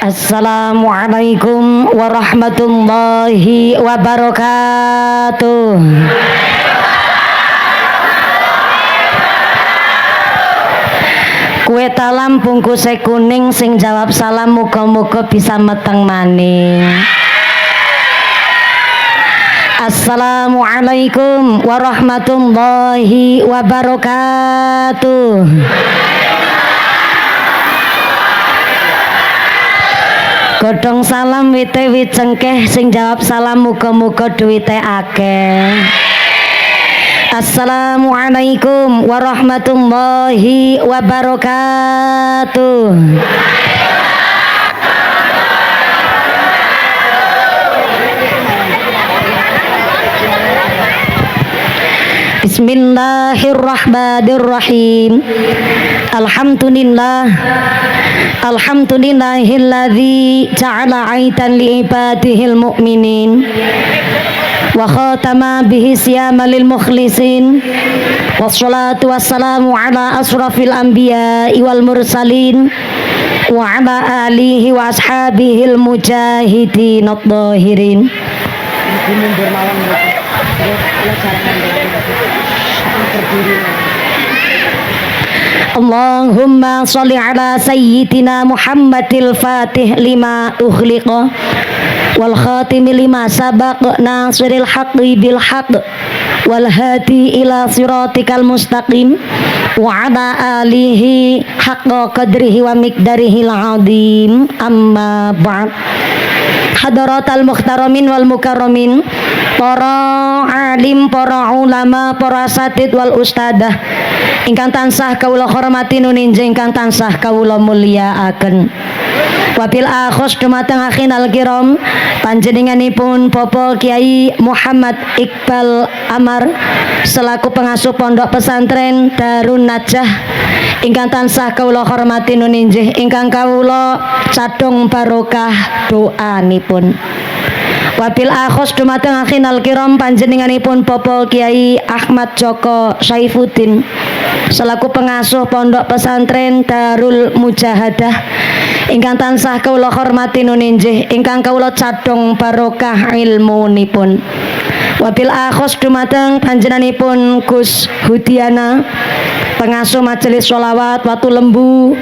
Assalamualaikum warahmatullahi wabarakatuh. Kue talam bungkuse kuning sing jawab salam muga-muga bisa meteng maning. Assalamualaikum warahmatullahi wabarakatuh. Godhong salam wite wit cengkeh sing jawab salam muga-muga duwite akeh. Assalamualaikum warahmatullahi wabarakatuh. Bismillahirrahmanirrahim. Alhamdulillahilladzi ja'ala 'aidan li'ibadihil mu'minin wa khatama bihi siyama lil mukhlisin wassalatu wassalamu ala asrafil anbiya'i wal mursalin wa ala alihi wa ashabihil mujahidin adh-dhahirin. Allahumma sholli ala sayyidina Muhammadil Fatih lima ughliqa wal khatimi lima sabaq nasiril haqqi bil haqq wal hadi ila siratikal mustaqim wa ala alihi haqqa qadrihi wa miqdarihil azim. Amma ba'd. Hadaratal muhtaramin wal mukarramin, para alim, para ulama, para asatid wal ustadah ingkang tansah kawula hormati nuninjing ingkang tansah kawula mulyakaken. Wabil akhos dumateng akhinal kiram panjenenganipun Bapak Kiai Muhammad Iqbal Amar selaku pengasuh pondok pesantren Darun Najah ingkang tansah kawula hormati nuninjih ingkang kawula cadhong barokah doanipun. Wabil akhos dumateng akhinal kiram panjenenganipun Bapak Kiai Ahmad Joko Saifuddin selaku pengasuh pondok pesantren Darul Mujahadah ingkang tansah kawula hormati nuninjih ingkang kawula cadhong barokah ilmunipun. Wabil akhos dumateng panjenenganipun Gus Hudiana pengasuh majelis sholawat Watu Lembu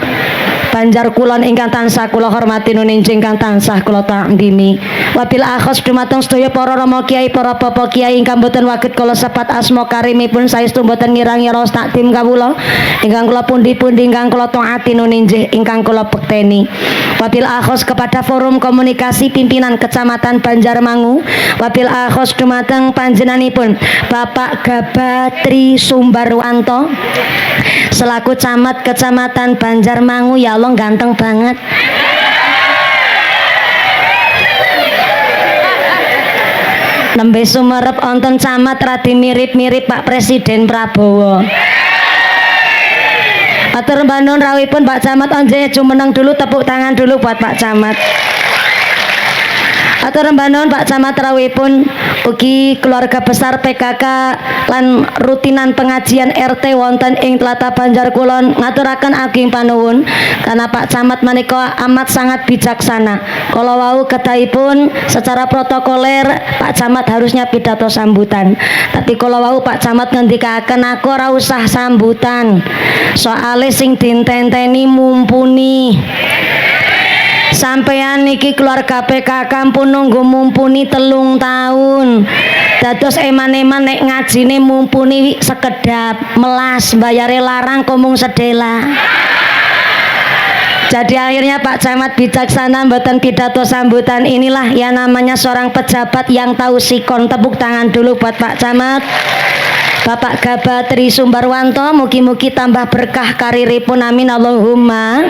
Banjar Kulon ingkang tansah kula hormati nuninjing ingkang tansah kula ta'dhimi. Wabil akhos dumateng sedaya para rama kiai, para bapak kiai ingkang boten waget kula sepat asma karimipun saestu boten ngirangi raos takdim kawula ingkang kula pundi-pundi ingkang kula taati nuninjih ingkang kula bekteni. Wabil akhos kepada forum komunikasi pimpinan Kecamatan Banjarmangu. Wabil akhos dumateng panjenenganipun Bapak Gabatri Sumbarwanto selaku camat Kecamatan Banjarmangu. Ya Allah, ganteng banget. Nembe sumerep onten camat radi mirip-mirip Pak Presiden Prabowo. Atur banun rawipun Pak Camat onje jumeneng dulu, tepuk tangan dulu buat Pak Camat. Atur banun Pak Camat rawipun ugi keluarga besar PKK lan rutinan pengajian RT wonten ing Tlatah Banjar Kulon ngaturaken ageng panuwun karena Pak Camat menika amat sangat bijaksana. Kala wau kedahipun secara protokoler Pak Camat harusnya pidato sambutan. Tapi kala wau Pak Camat ngendikaken aku ora usah sambutan. Soale sing ditenteni mumpuni. Sampeyan niki keluarga PKK pun nunggu mumpuni 3 tahun. Dados eman-eman nek ngajine mumpuni sekedap melas bayare larang komung sedela. Jadi akhirnya Pak Camat bijaksana mboten pidato sambutan. Inilah yang namanya seorang pejabat yang tahu sikon. Tepuk tangan dulu buat Pak Camat. Bapak Gabatri Sumbarwanto, mugi-mugi tambah berkah kariripun, amin Allahumma.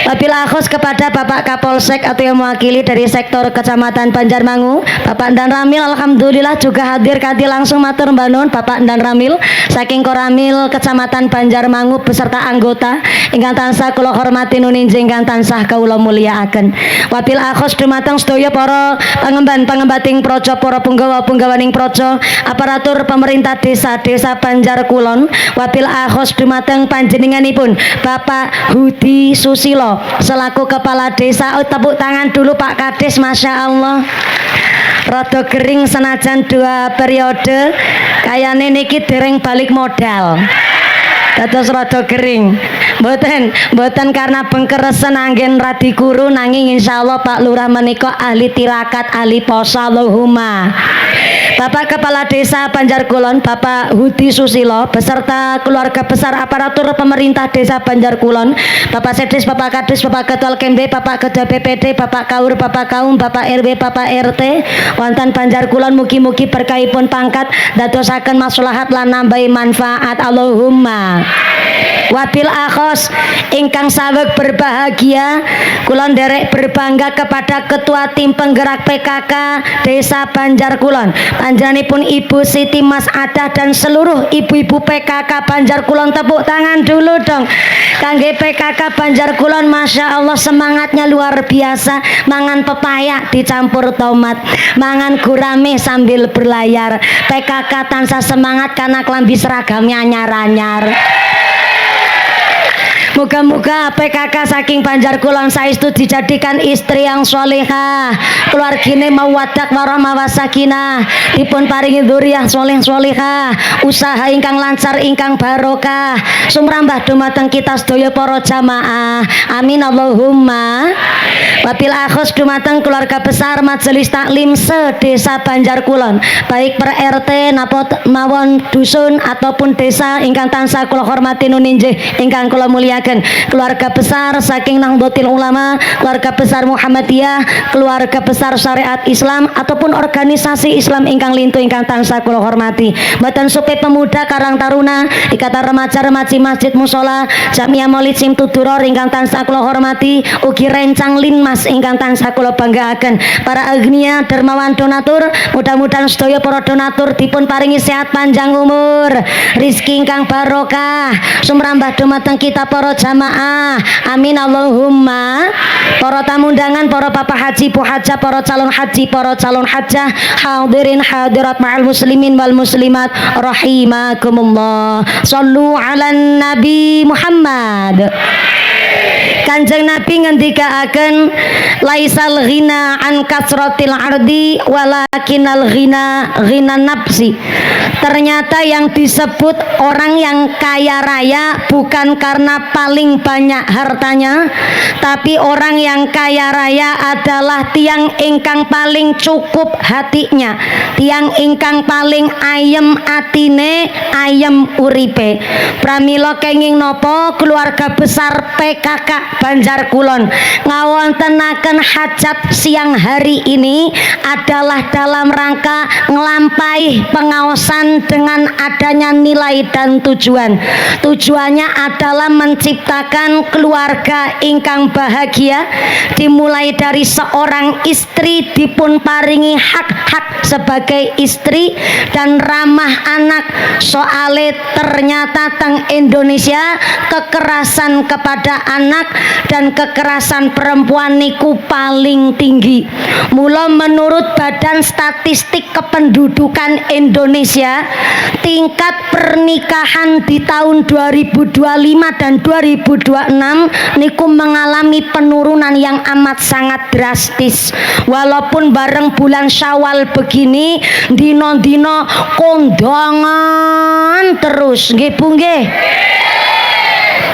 Wabil akhos kepada Bapak Kapolsek atau yang mewakili dari sektor Kecamatan Banjarmangu, Bapak Dan Ramil, alhamdulillah juga hadir kadi langsung matur mbanun Bapak Dan Ramil saking Koramil Kecamatan Banjarmangu beserta anggota ingkang tansah kula hormati nuninjing ingkang tansah kawula mulyakaken. Wabil akhos dumateng sedaya para pangemban-pangembating praja, para punggawa-punggawaning praja, aparatur pemerintah desa Desa Banjarkulon wabil akhos dumateng panjenenganipun Bapak Hudi Susilo selaku Kepala Desa. Tepuk tangan dulu Pak Kades, Masya Allah. Rada gering senajan 2 periode kayane niki dereng balik modal. Dados rada gering. Mboten karena bengkeresen anggen radi guru, nanging insyaallah Pak Lurah menika ahli tirakat, ahli poso. Allahumma. Bapak Kepala Desa Banjarkulon Bapak Hudi Susilo beserta keluarga besar aparatur pemerintah Desa Banjarkulon, Bapak Sedes, Bapak Kades, Bapak Ketua KMB, Bapak Ketua BPD, Bapak Kaur, Bapak Kaum, Bapak RW, Bapak RT wonten Banjarkulon, mugi-mugi berkahipun pangkat dadosaken maslahat lan nambahi manfaat. Allahumma. Wabil akhos ingkang saweg berbahagia, kulon derek berbangga kepada Ketua Tim Penggerak PKK Desa Banjarkulon, panjenenganipun Ibu Siti Mas Adah dan seluruh ibu-ibu PKK Banjarkulon. Tepuk tangan dulu dong kangge PKK Banjarkulon. Masya Allah, semangatnya luar biasa. Mangan pepaya dicampur tomat, mangan gurame sambil berlayar. PKK tansah semangat karena klambi seragamnya anyar-anyar. Moga-moga PKK saking Banjarkulon saestu dijadikan istri yang sholihah, keluargine mawaddah warahmah wasakinah, dipun paringi dzurriyyah sholih-sholihah, usaha ingkang lancar ingkang barokah, sumrambah dumateng kita sedaya para jamaah. Amin Allahumma. Wabil akhos dumateng keluarga besar Majelis Taklim se-Desa Banjarkulon, baik per RT napa mawon dusun ataupun desa ingkang tansah kula hormati nuninjih ingkang kula muliakan, keluarga besar saking Nahdlatul Ulama, keluarga besar Muhammadiyah, keluarga besar syariat Islam ataupun organisasi Islam ingkang lintu ingkang tansah kula hormati, Badan Supe Pemuda Karang Taruna, Ikatan Remaja-Remaji Masjid Musola, Jamiah Maulid Simtuduror ingkang tansah kula hormati, ugi rencang linmas ingkang tansah kula banggaaken, para agnia dermawan donatur, mudah-mudahan sedaya para donatur dipun paringi sehat panjang umur, rizki ingkang barokah, sumrambah dumateng kita para jamaah. Amin Allahumma. Para tamu undangan, para bapak haji, bu hajah, para calon haji, para calon hajah, hadirin hadirat ma'al muslimin wal muslimat rahimakumullah. Shallu ala Nabi Muhammad. Kanjeng Nabi ngendikaaken laisal ghina an kasratil ardi walakinal ghina nafsi. Ternyata yang disebut orang yang kaya raya bukan karena paling banyak hartanya, tapi orang yang kaya raya adalah tiang ingkang paling cukup hatinya, tiang ingkang paling ayem atine, ayem uripe. Pramila kenging nopo keluarga besar PKK Banjarkulon ngawontenaken hajat siang hari ini adalah dalam rangka ngelampahi pengaosan dengan adanya nilai dan tujuan. Tujuannya adalah menciptakan keluarga ingkang bahagia, dimulai dari seorang istri dipun paringi hak-hak sebagai istri dan ramah anak. Soale ternyata teng Indonesia kekerasan kepada anak dan kekerasan perempuan niku paling tinggi. Mula menurut Badan Statistik Kependudukan Indonesia, tingkat pernikahan di tahun 2025 dan 2026 niku mengalami penurunan yang amat sangat drastis. Walaupun bareng bulan Syawal begini dino-dino kondangan terus, nggih Bu nggih.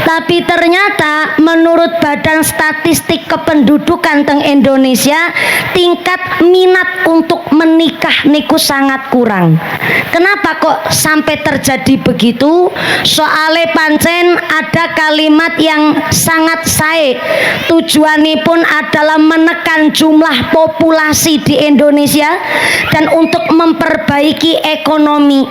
Tapi ternyata menurut Badan Statistik Kependudukan teng Indonesia, tingkat minat untuk menikah niku sangat kurang. Kenapa kok sampai terjadi begitu? Soale pancen ada kalimat yang sangat sae. Tujuanipun adalah menekan jumlah populasi di Indonesia dan untuk memperbaiki ekonomi.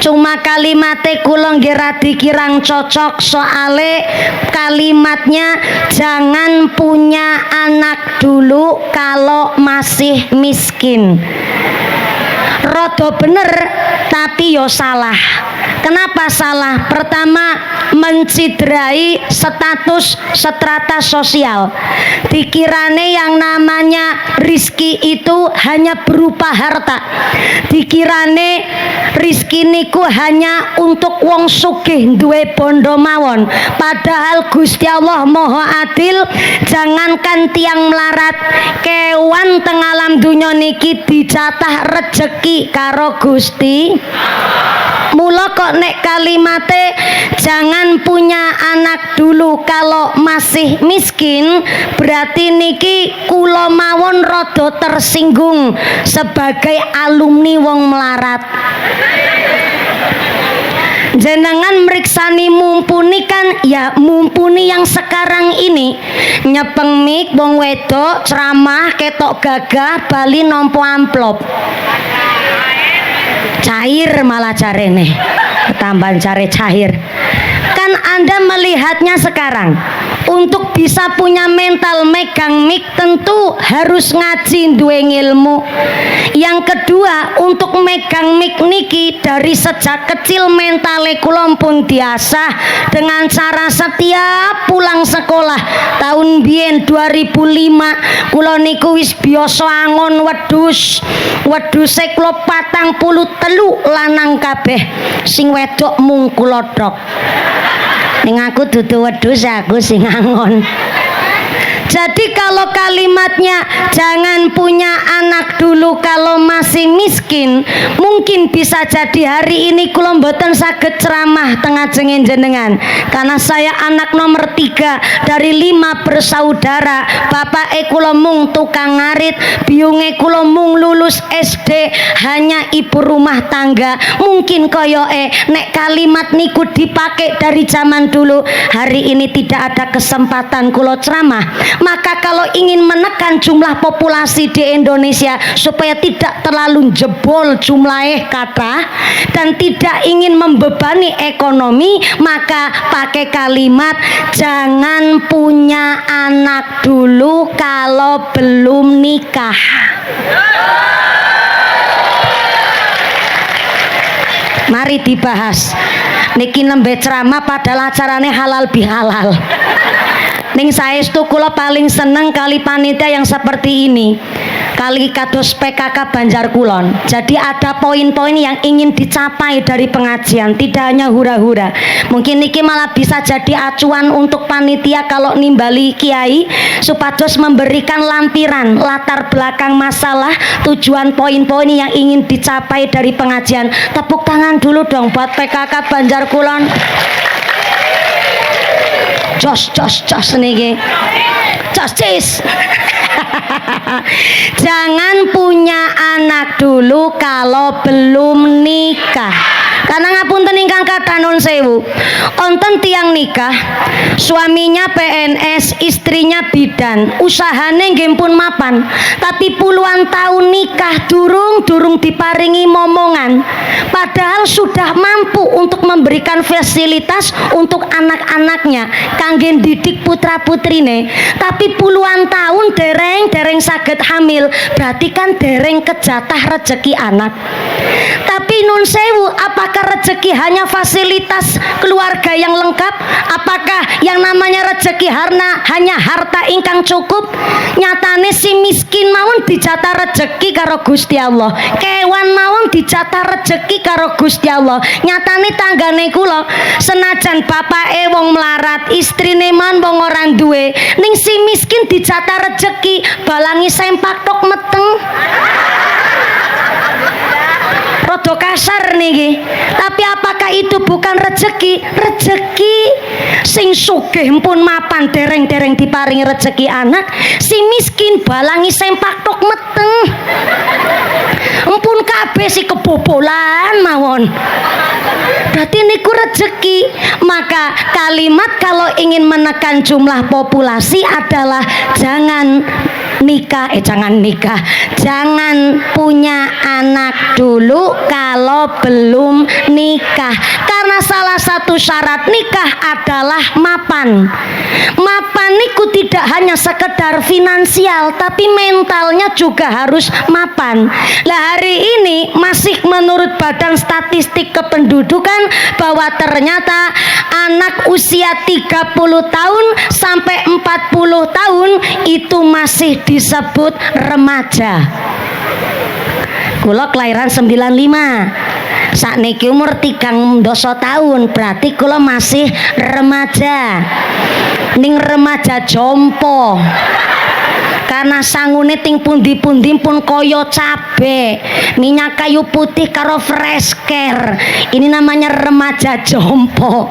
Cuma kalimatnya kula nggih radi kirang cocok, soale kalimatnya jangan punya anak dulu kalau masih miskin. Rodo bener tapi yo salah. Kenapa salah? Pertama, menciderai status strata sosial. Dikirane yang namanya rizki itu hanya berupa harta. Dikirane rizki niku hanya untuk wong sugih duwe bondo mawon. Padahal Gusti Allah Maha Adil. Jangankan tiang melarat, kewan teng alam dunya niki dicatah rejeki karo Gusti. Mula kok nek kalimate jangan punya anak dulu kalau masih miskin, berarti niki kula mawon rada tersinggung sebagai alumni wong melarat. Jenengan meriksani mumpuni kan, ya mumpuni yang sekarang ini nyepeng mik wong wedok ceramah ketok gagah bali nompo amplop cair malah carene tambahan care cair. Kan Anda melihatnya sekarang, untuk bisa punya mental megang mik tentu harus ngaji duwe ilmu. Yang kedua, untuk megang mik niki dari sejak kecil mentale kula pun diasah dengan cara setiap pulang sekolah. Tahun biyen 2005 kula niku wis biasa angon wedhus. Wedhuse kula 43 lanang kabeh, sing wedok mung kula tok. Ning aku dudu wedhus, aku sing angon. Jadi kalau kalimatnya jangan punya anak dulu kalau masih miskin, mungkin bisa jadi hari ini kula mboten saged ceramah tengah jengen jenengan karena saya anak nomor 3 dari 5 bersaudara. Bapak kula mung tukang ngarit, biunge kula mung lulus SD, hanya ibu rumah tangga. Mungkin koyoke nek kalimat niku dipakai dari zaman dulu, hari ini tidak ada kesempatan kula ceramah. Maka kalau ingin menekan jumlah populasi di Indonesia supaya tidak terlalu jebol jumlahnya kata dan tidak ingin membebani ekonomi, maka pakai kalimat jangan punya anak dulu kalau belum nikah. Mari dibahas. Niki nembe ceramah padahal acarane halal bihalal. Ning saestu kula paling seneng kali panitia yang seperti ini. Kali kados PKK Banjar Kulon. Jadi ada poin-poin yang ingin dicapai dari pengajian, tidak hanya hura-hura. Mungkin niki malah bisa jadi acuan untuk panitia kalau nimbali kiai supados memberikan lampiran latar belakang masalah, tujuan poin-poin yang ingin dicapai dari pengajian. Tepuk tangan dulu dong buat PKK Banjar Kulon. Jos niki. Jos. Jangan punya anak dulu kalau belum nikah. Karena ngapunten ingkang kathah nuwun sewu. Wonten tiyang nikah, suaminya PNS, istrinya bidan, usahane nggih pun mapan, tapi puluhan tahun nikah durung diparingi momongan. Padahal sudah mampu untuk memberikan fasilitas untuk anak-anaknya, kangge didik putra-putrine, tapi puluhan tahun dereng saged hamil, berarti kan dereng kejatah rezeki anak. Tapi nun sewu, apakah rezeki hanya fasilitas keluarga yang lengkap? Apakah yang namanya rezeki hanya harta ingkang cukup? Nyatane si miskin mawon dijatah rezeki karo Gusti Allah, kewan mawon dijatah rezeki karo Gusti Allah. Nyatane tanggane kula senajan bapake wong melarat, istrine man wong ora duwe, ning si miskin dijatah rezeki, balangi sempak tok meteng. Rodo kasar niki. Tapi apakah itu bukan rezeki? Rezeki sing sugih pun mapan dereng diparingi rezeki anak, si miskin balangi sempak tok meteng. Empun kabeh si kebobolan mawon. Berarti niku rezeki. Maka kalimat kalau ingin menekan jumlah populasi adalah jangan jangan punya anak dulu kalau belum nikah, karena salah satu syarat nikah adalah mapan. Mapan niku tidak hanya sekedar finansial, tapi mentalnya juga harus mapan. Lah hari ini masih menurut Badan Statistik Kependudukan bahwa ternyata anak usia 30 tahun sampai 40 tahun itu masih disebut remaja. Kula kelahiran 95. Sakniki umur 3 tahun, berarti kula masih remaja. Ning remaja jompo. Karena sangune ting pundi-pundi pun koyo cabe, minyak kayu putih karo fresh care. Ini namanya remaja jompo.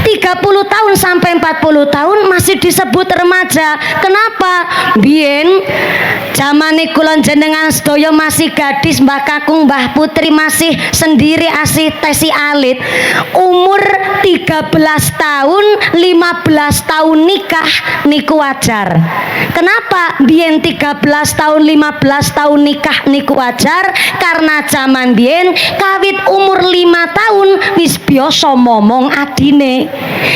30 tahun sampai 40 tahun masih disebut remaja. Kenapa? Biyen zamane kula jenengan sedaya masih gadis, Mbah Kakung, Mbah Putri masih sendiri asih tesi alit. Umur 13 tahun, 15 tahun nikah niku wajar. Kenapa? Biyen 13 tahun 15 tahun nikah niku wajar karena zaman biyen kawit umur 5 tahun wis biasa momong adine.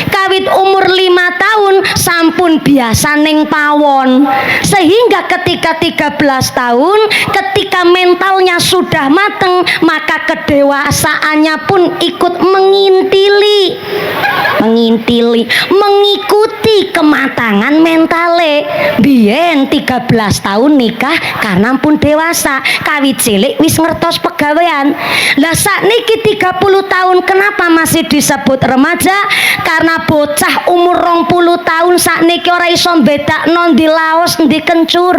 Kawit umur 5 tahun sampun biasa ning pawon. Sehingga ketika 13 tahun ketika mentalnya sudah mateng, maka kedewasaannya pun ikut mengintili, mengikuti kematangan mentale. Biyen 13 tahun nikah karena pun dewasa, kawit cilik wis ngertos pegawean. Lah sakniki 30 tahun kenapa masih disebut remaja? Karena bocah umur 20 tahun sakniki ora iso bedakno ndi laos ndi kencur.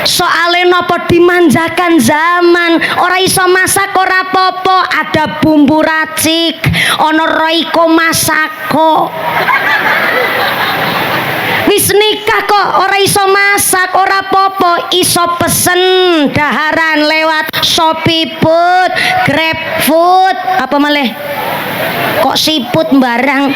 Soale nopo dimanjakan zaman, ora iso masak ora popo, ada bumbu racik, ono Royco Masako. Wis nikah kok ora iso masak ora popo, iso pesen daharan lewat Shopee Food, Grab Food, apa malih? Kok siput barang?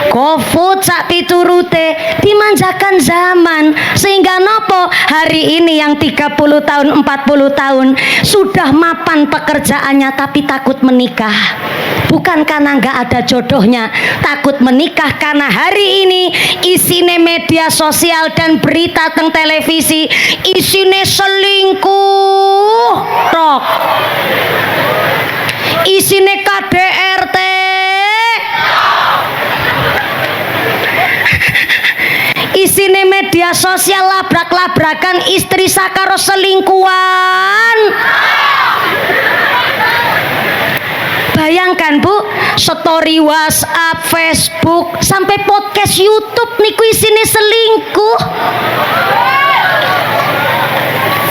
GoFood sak piturute, dimanjakan zaman. Sehingga nopo hari ini yang 30 tahun 40 tahun sudah mapan pekerjaannya tapi takut menikah. Bukan karena nggak ada jodohnya, takut menikah karena hari ini isine media sosial dan berita teng televisi isine selingkuh tok, isine KDRT, isine media sosial labrak-labrakan istri sakaro selingkuhan. Bayangkan Bu, story WhatsApp, Facebook, sampai podcast YouTube niku isine selingkuh.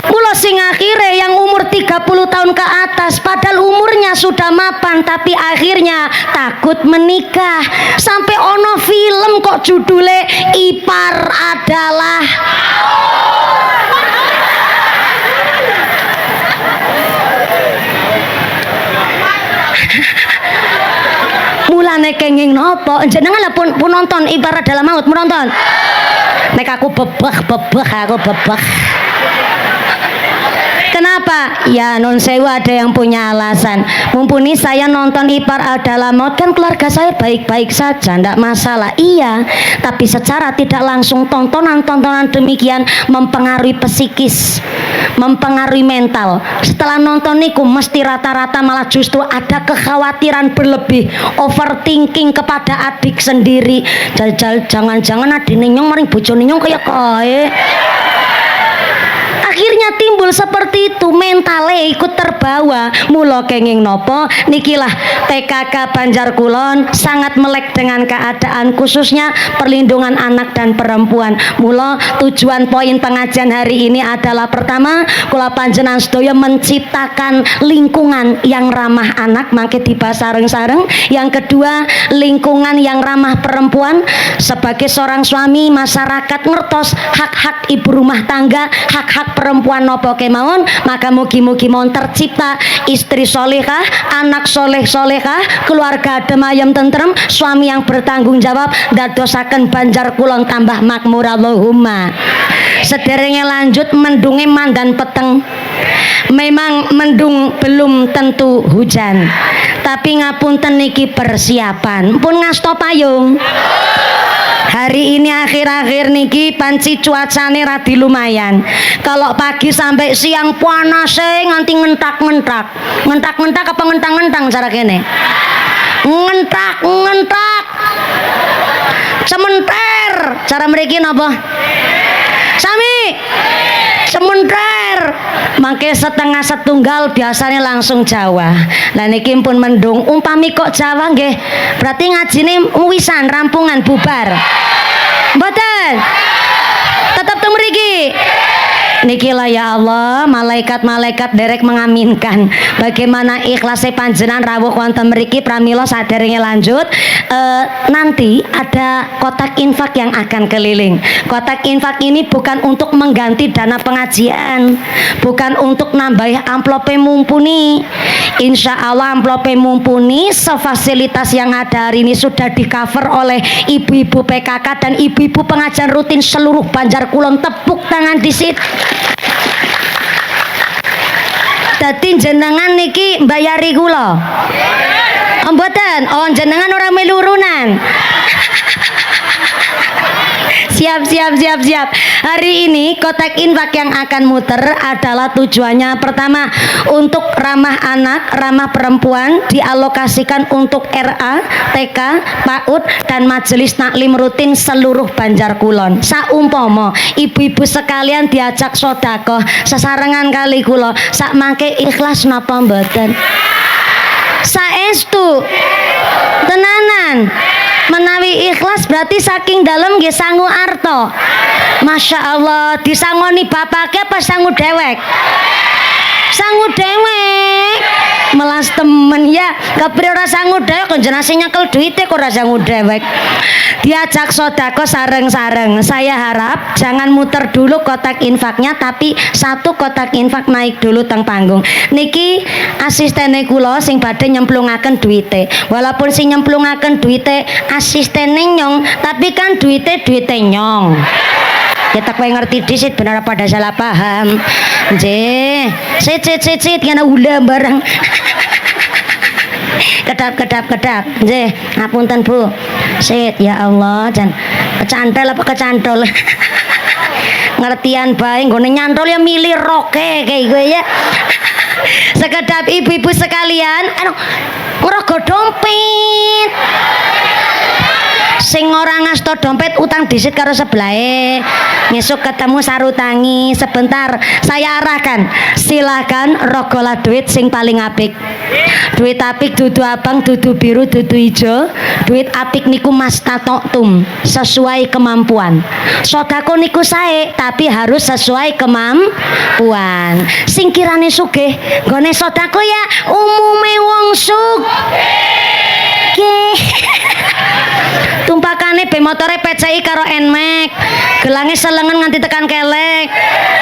Mula sing akhire yang umur 30 tahun ke atas padahal umurnya sudah mapan tapi akhirnya takut menikah. Sampai ono film kok judule Ipar Adalah mulane kenging nopo jenengan lah pun nonton Ipar Adalah Maut, menonton nek aku bebek aku bebek. Kenapa? Ya non sewu ada yang punya alasan. Mumpuni saya nonton Ipar Adalah Maut kan keluarga saya baik-baik saja, tidak masalah. Iya, tapi secara tidak langsung tontonan demikian mempengaruhi psikis, mempengaruhi mental. Setelah nonton niku mesti rata-rata malah justru ada kekhawatiran berlebih, overthinking kepada adik sendiri. Jangan-jangan adine nyong maring bojone nyong kaya kae. Akhirnya timbul seperti itu, mentale ikut terbawa. Mula kenging nopo nikilah PKK Banjar Kulon sangat melek dengan keadaan khususnya perlindungan anak dan perempuan. Mula tujuan poin pengajian hari ini adalah pertama, kula panjenengan sedaya menciptakan lingkungan yang ramah anak mangke dibahas sareng-sareng. Yang kedua, lingkungan yang ramah perempuan. Sebagai seorang suami, masyarakat ngertos hak-hak ibu rumah tangga, hak-hak perempuan kelakuan nopo kemawon, maka mugi-mugi mohon tercipta istri solehah, anak solehah, keluarga adem ayem tentrem, suami yang bertanggung jawab, dadosaken Banjar Kulon tambah makmur Allahumma. Sederenge lanjut mendunge mandan peteng. Memang mendung belum tentu hujan, tapi ngapunten niki persiapan pun ngasto payung. Hari ini akhir-akhir niki panci cuacane radi lumayan. Kalau pagi sampai siang panas nganti ngentak-ngentak. Ngentak-ngentak apa ngentang-ngentang cara kene? Ngentak-ngentak. Sementer. Cara mriki napa? Sami. Sementer. Mangke setengah setunggal biasanya langsung Jawa. Lah niki pun mendung, umpami kok Jawa nggih, berarti ngajine wisan rampungan bubar. Mboten. Tetep teng mriki. Niki lah ya Allah, malaikat-malaikat derek mengaminkan. Bagaimana ikhlasnya panjenengan rawuh wonten mriki pramila saderenge lanjut. Nanti ada kotak infak yang akan keliling. Kotak infak ini bukan untuk mengganti dana pengajian, bukan untuk nambah amplope mumpuni. Insya Allah amplope mumpuni, sefasilitas yang ada hari ini sudah di cover oleh ibu-ibu PKK dan ibu-ibu pengajian rutin seluruh Banjar Kulon. Tepuk tangan di situ. Dadi jenengan niki mbayari kula. Mboten, oh jenengan ora melurunan. Siap. Hari ini kotak infak yang akan muter adalah tujuannya pertama untuk ramah anak, ramah perempuan, dialokasikan untuk RA, TK, PAUD dan majelis taklim rutin seluruh Banjar Kulon. Saumpama ibu-ibu sekalian diajak sedekah sesarengan kali kula, sak mangke ikhlas napa mboten? Saestu tenanan. Menawi ikhlas berarti saking dalam nggih sangu arto. Masya Allah, disangoni bapake apa sangu dewek? Sangu dewek. Melas temen ya, kepriye ora sangu dewek kok jenase nyekel duite kok ora sangu dewek. Diajak sedekah sareng-sareng. Saya harap jangan muter dulu kotak infaknya, tapi satu kotak infak naik dulu teng panggung. Niki asistene kula sing badhe nyemplungaken duite. Walaupun sing nyemplungaken duite asistene nyong, tapi kan duite nyong. Kita kowe ngerti disit bener pada salah paham. Nggih. Sit ngene ula bareng. Kedap. Nggih, ngapunten Bu. Sit ya Allah, jan kecantol apa kecantol. Ngertian bae nggone nyantol ya milih roke kayak gue ya. Sekedap ibu-ibu sekalian, ngerogo dompet. Sing ora ngasto dompet utang disit karo sebelahe. Ngesuk ketemu sarutangi sebentar saya arahkan. Silakan rogolah duit sing paling apik. Duit apik dudu abang, dudu biru, dudu ijo. Duit apik niku mas tatoktum sesuai kemampuan. Sedekah niku sae tapi harus sesuai kemampuan. Sing kirane sugih nggone sedekah ya umume wong sugih. Tumpakane be motore PCI karo Nmax, gelange selengen nganti tekan kelek,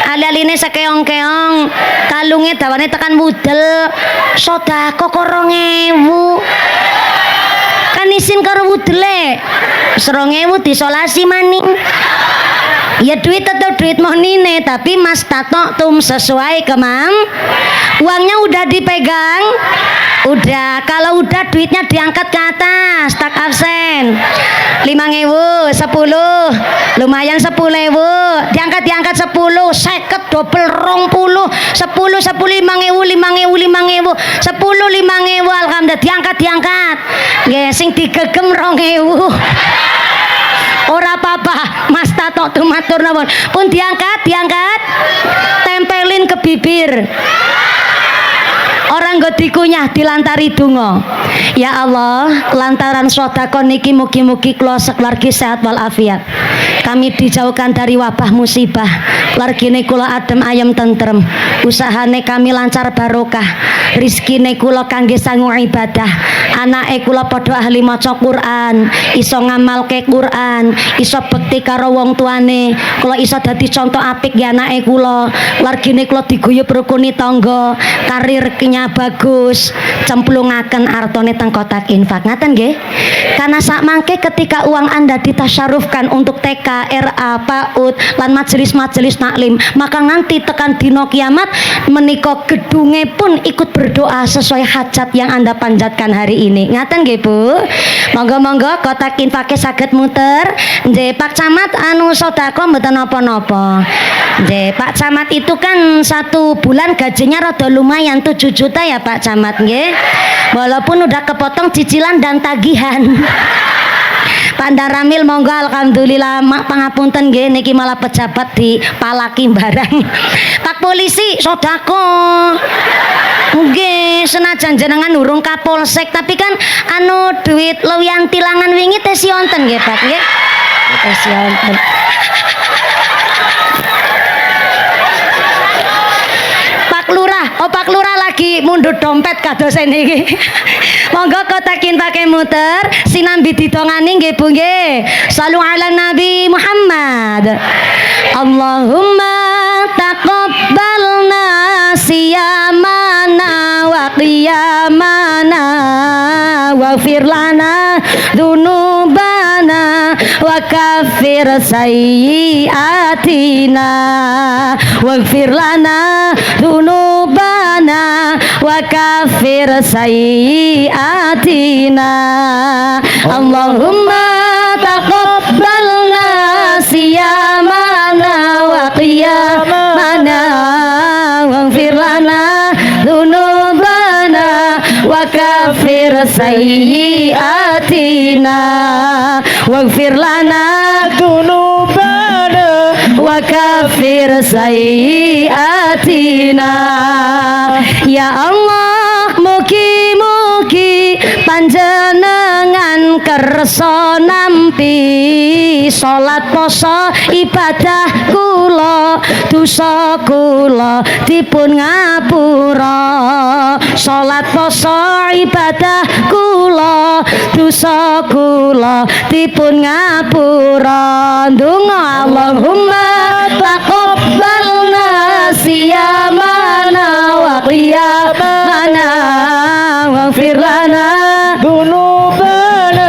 ali-aline sekeong-keong, kalunge dawane tekan wudel, sedekah kok 2.000. Kan isin karo wudele 2.000 disolasi maning. Ya duit tetap duit monine, tapi mas tatoktum sesuai uangnya udah dipegang. Udah, kalau udah duitnya diangkat ke atas, tak absen. 5.000, 10, lumayan 10.000, diangkat 10, 50, double 20, 10, 5.000, 10, 5.000, alhamdulillah diangkat. Nggih, sing digegem 2.000. Ora apa-apa, Mas Tato tuh matur nuwun. Pun diangkat, tempelin ke bibir. Orang kanggo dikunyah dilantari donga. Ya Allah, lantaran sedekah niki mugi-mugi kula sekeluarga sehat walafiat. Kami dijauhkan dari wabah musibah. Keluargane kula adem ayem tentrem. Usahane kami lancar barokah. Rizkine kula kangge sangu ibadah. Anake kula padha ahli maca Quran, iso ngamalke Quran, iso bekti karo wong tuane. Kula iso dadi contoh apik ya anake kula. Keluargane kula diguyub rukuni tangga, karirnya bagus, cemplungaken artone teng kotak infak. Ngaten nggih. Karena sak mangke ketika uang Anda ditasyarufkan untuk TK, RA, PAUD lan majelis-majelis taklim, maka nanti tekan dino kiamat menika gedunge pun ikut berdoa sesuai hajat yang Anda panjatkan hari ini. Ngaten nggih Bu. Monggo-monggo kotak infake saged muter. Nggih Pak Camat anu sedekah mboten napa-napa. Nggih Pak Camat itu kan 1 bulan gajinya rada lumayan 7 juta ya Pak Camat nggih. Walaupun udah kepotong cicilan dan tagihan. Pak Daramil monggo alhamdulillah pangapunten nggih niki malah pejabat di palaki barang. Pak Polisi sedekah. Nggih, senajan jenengan urung Kapolsek tapi kan anu duit luwihan tilangan wingi teh si wonten nggih Pak nggih. Teh si wonten. Pak Lurah lagi mundut dompet kados niki. Monggo kotakin pakai muter sinambi didongani nggih Bu nggih. Shallu ala Nabi Muhammad. Allahumma taqabbalna siyamana wa qiyamana waghfir lana dzunubana wa kaffir sayyi'atina waghfir lana dzunubana wa kaffir sayyi'atina. Allahumma taqabbalna siyamana wa qiyamana waghfir lana dzunubana wa kaffir sayyi'atina waghfir lana dzunubana wa kaffir sayyi'atina. Ya Allah, mugi-mugi panjenengan kersa nampi salat poso ibadah kula, dosa kula dipun ngapura. Salat poso ibadah kula, dosa kula dipun ngapura. Ndonga Allahumma taqabbalna siyamana wa qiyamana waghfir lana dzunubana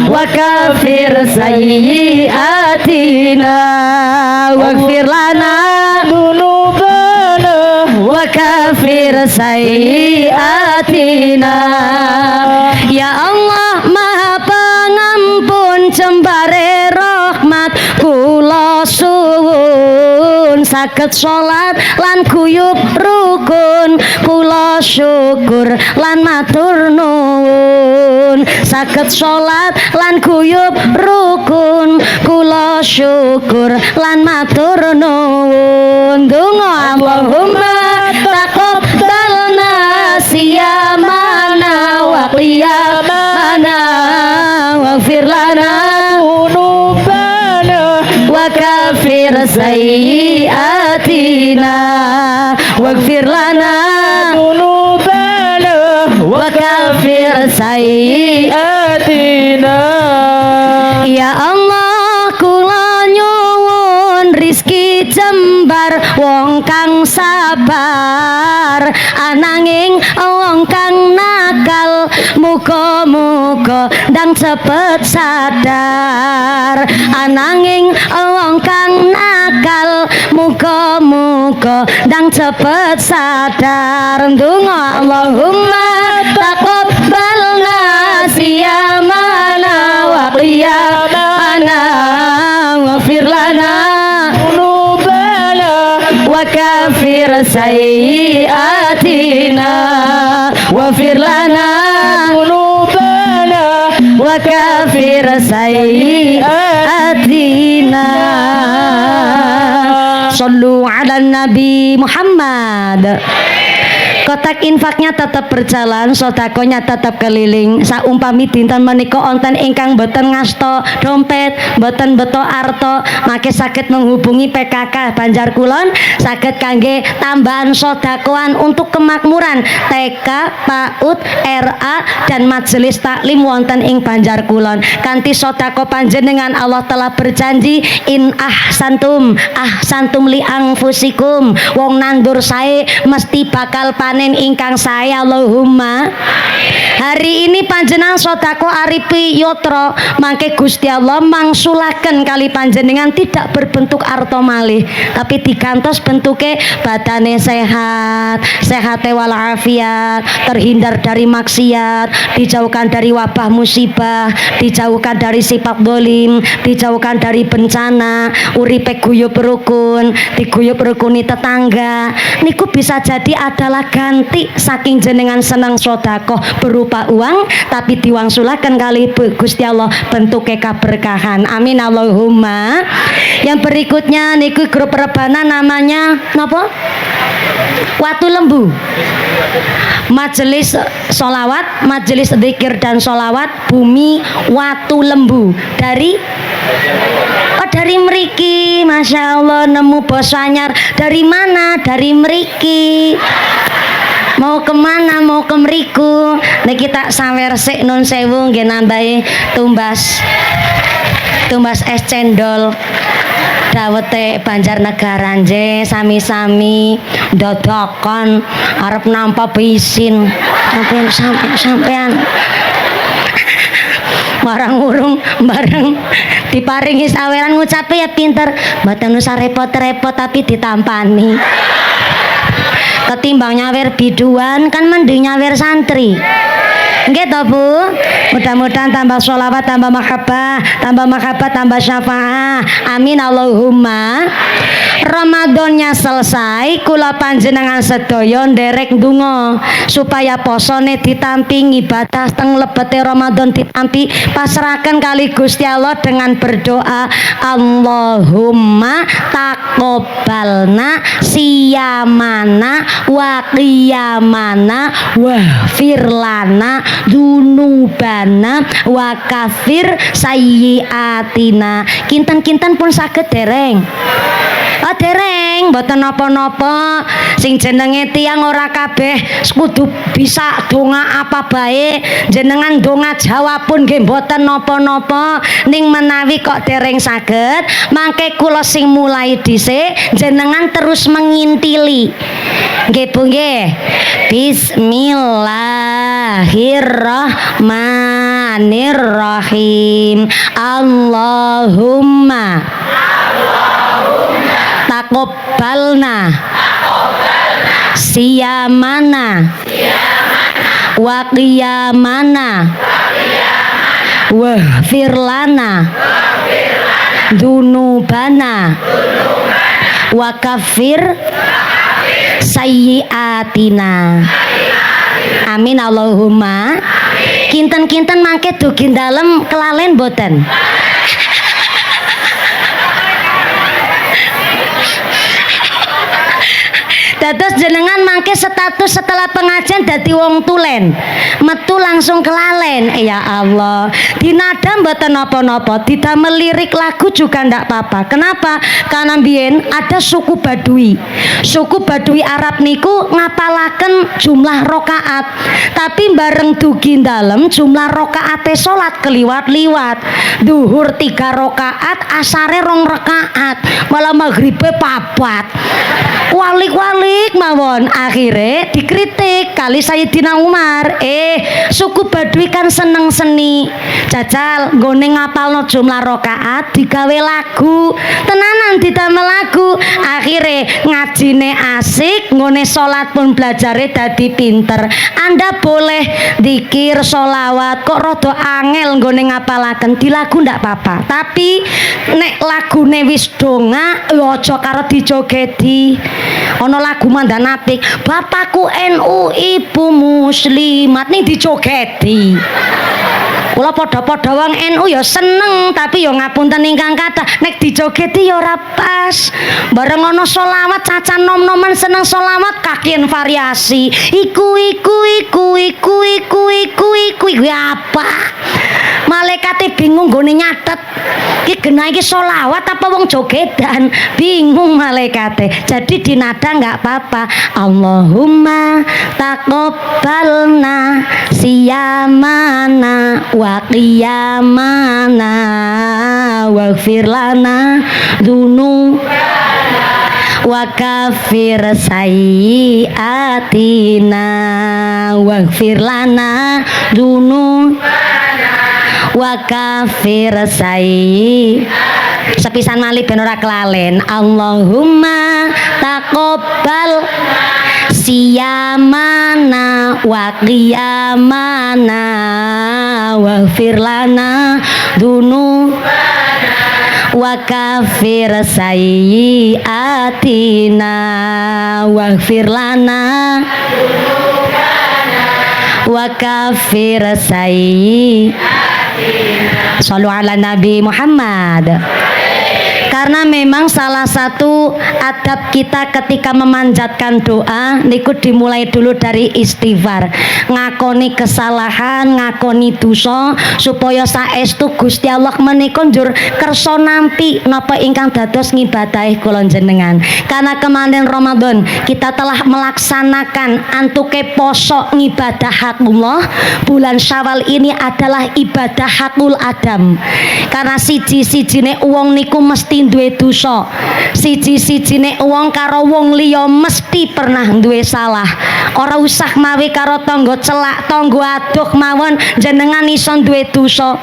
wa kaffir sayyi'atina waghfir lana dzunubana wa kaffir sayyi'atina. Ya Allah Maha Pengampun jembare rahmat kula suwun saged salat lan guyub rukun kula syukur lan matur nuwun saged salat lan guyub rukun kula syukur lan matur nuwun. Donga Allahumma taqabbalna siyamana wa qiyamana waghfir lana dzunubana wa kaffir sayyi'atina waghfir lana dzunubana wa kaffir sayyi'atina. Ya Allah kula nyuwun rizki jembar wong kang sabar ananging wong kang nakal muga-muga ndang cepet sadar. Ananging wong kang nakal muga-muga ndang cepet sadar. Ndonga Allahumma taqabbalna siyamana wa qiyamana waghfir lana dzunubana wa kaffir sayyi'atina waghfir lana dzunubana wa kaffir sayyi'atina. Sallu ala Nabi Muhammad. kotak infaknya tetap berjalan, sodakonya tetap keliling. Saumpami dinten menika onten ingkang boten ngasto dompet, boten beto arto, maka sakit menghubungi PKK Banjar Kulon, sakit kangge tambahan sodakoan untuk kemakmuran TK, PAUD, RA dan majelis taklim wonten ing Banjar Kulon. Kanthi sodako panjenengan Allah telah berjanji, in ahsantum li anfusikum, wong nandur sae mesti bakal panen ingkang sae. Allahumma. Hari ini panjenengan sodako aripi yotro, mangke Gusti Allah mangsulaken kali panjenengan tidak berbentuk arto malih, tapi digantos bentuke badane sehat, sehate walafiat, terhindar dari maksiat, dijauhkan dari wabah musibah, dijauhkan dari sifat dolim, dijauhkan dari bencana, uripe guyub rukun, diguyub rukuni tetangga. Niku bisa jadi adalah ganti saking jenengan senang sodakoh berupa uang, tapi diwangsulaken kali Gusti Allah bentuknya keberkahan. Amin Allahumma. Yang berikutnya niku grup rebana namanya napa? Watu Lembu. Majelis solawat, majelis zikir dan solawat Bumi Watu Lembu dari mriki. Masya Allah, nemu bos anyar. Dari mana? Dari mriki. Mau kemana? Mau ke mriku. Nek kita sawer sik nun sewu nggih nambahi tumbas es cendol dawete Banjarnegara nje sami-sami dodokon arep nampa bisin sampean marang urung bareng diparingi saweran ngucape ya pinter, mboten usah repot-repot tapi ditampani. Ketimbang nyawer biduan kan mending nyawer santri. Nggih to Bu? Mudah-mudahan tambah sholawat, tambah mahabbah, tambah syafaah. Amin Allahumma. Ramadannya selesai, kula panjenengan sedaya nderek ndonga supaya posone ditampi, ibadah teng lebete Ramadan ditampi, pasrahaken kali Gusti Allah dengan berdoa, Allahumma taqabbalna siyamana wa qiyamana wa firlana dunubana wa kafir sayyiatina. Kinten-kinten pun saged dereng. Oh dereng, mboten napa-napa. Sing jenenge tiyang ora kabeh kudu bisa donga apa bae. Jenengan donga Jawa pun nggih mboten napa-napa. Ning menawi kok dereng saged, mangke kula sing mulai dhisik, jenengan terus mengintili. Nggih Bu nggih. Bismillahirrahmanirrahim. Allahumma taqabbalna siyamana wa qiyamana wa firlana dunubana wa kafir sayyiatina. Amin Allahumma. Kinten-kinten mangke dugi dalem kelalen boten. Dados jenengan mangke status setelah pengajian dadi wong tulen, metu langsung kelalen. Ya Allah, dinada mboten napa-napa, didamel lirik lagu juga ndak apa-apa. Kenapa? Karena biyen ada suku Badui. Suku Badui Arab niku ngapalaken jumlah rokaat, tapi bareng dugi dalem jumlah rokaate salat keliwat-liwat. Duhur 3 rokaat, asare 2 rakaat, malah maghribe 4. Walik-walik mawon, akhirnya dikritik kali Sayyidina Umar. Suku Badui kan seneng seni, jajal nggone ngapalno jumlah rokaat digawe lagu, tenanan didamel lagu. Akhirnya ngajine asik, nggone salat pun belajare dadi pinter. Anda boleh zikir sholawat kok rada angel nggone ngapalaken di lagu ndak apa-apa, tapi nek lagune wis donga aja karo dijogeti. Ono lagu mandan apik, bapakku NU ibu muslimat ning dijogeti. Kula padha-padha wong NU ya seneng, tapi ya ngapunten ingkang kathah nek dijogeti ya ora pas. Bareng ana selawat cacan nom-noman seneng selawat kakian variasi. Iku apa? Malaikate bingung gone nyatet. Iki genah iki selawat apa wong jogedan? Bingung malaikate. Jadi dinada enggak apa-apa. Allahumma taqabbalna siyamana wa qiyamana waghfir lana dzunubana wa kafir sayyiatina waghfir lana dzunubana wa kafir sepisan malih ben ora kelalen. Allahumma taqabbal siyamana wa qiyamana waghfir lana dzunubana wa kafir sayyiatina waghfir lana wa kafir sayyiatina. Shallu ala Nabi Muhammad. Karena memang salah satu adab kita ketika memanjatkan doa niku dimulai dulu dari istighfar, ngakoni kesalahan, ngakoni dosa supaya saestu Gusti Allah menika njur kersa nampi napa ingkang dados ngibadahi kula jenengan. Karena kemarin Ramadan kita telah melaksanakan antuke poso ngibadah hakullah, bulan Syawal ini adalah ibadah hakul adam. Karena siji-sijine wong niku mesti duwe dosa, siji-sijine wong karo wong liya mesti pernah duwe salah. Ora usah mawi karo tangga celak, tangga aduh mawon jenengan iso duwe dosa.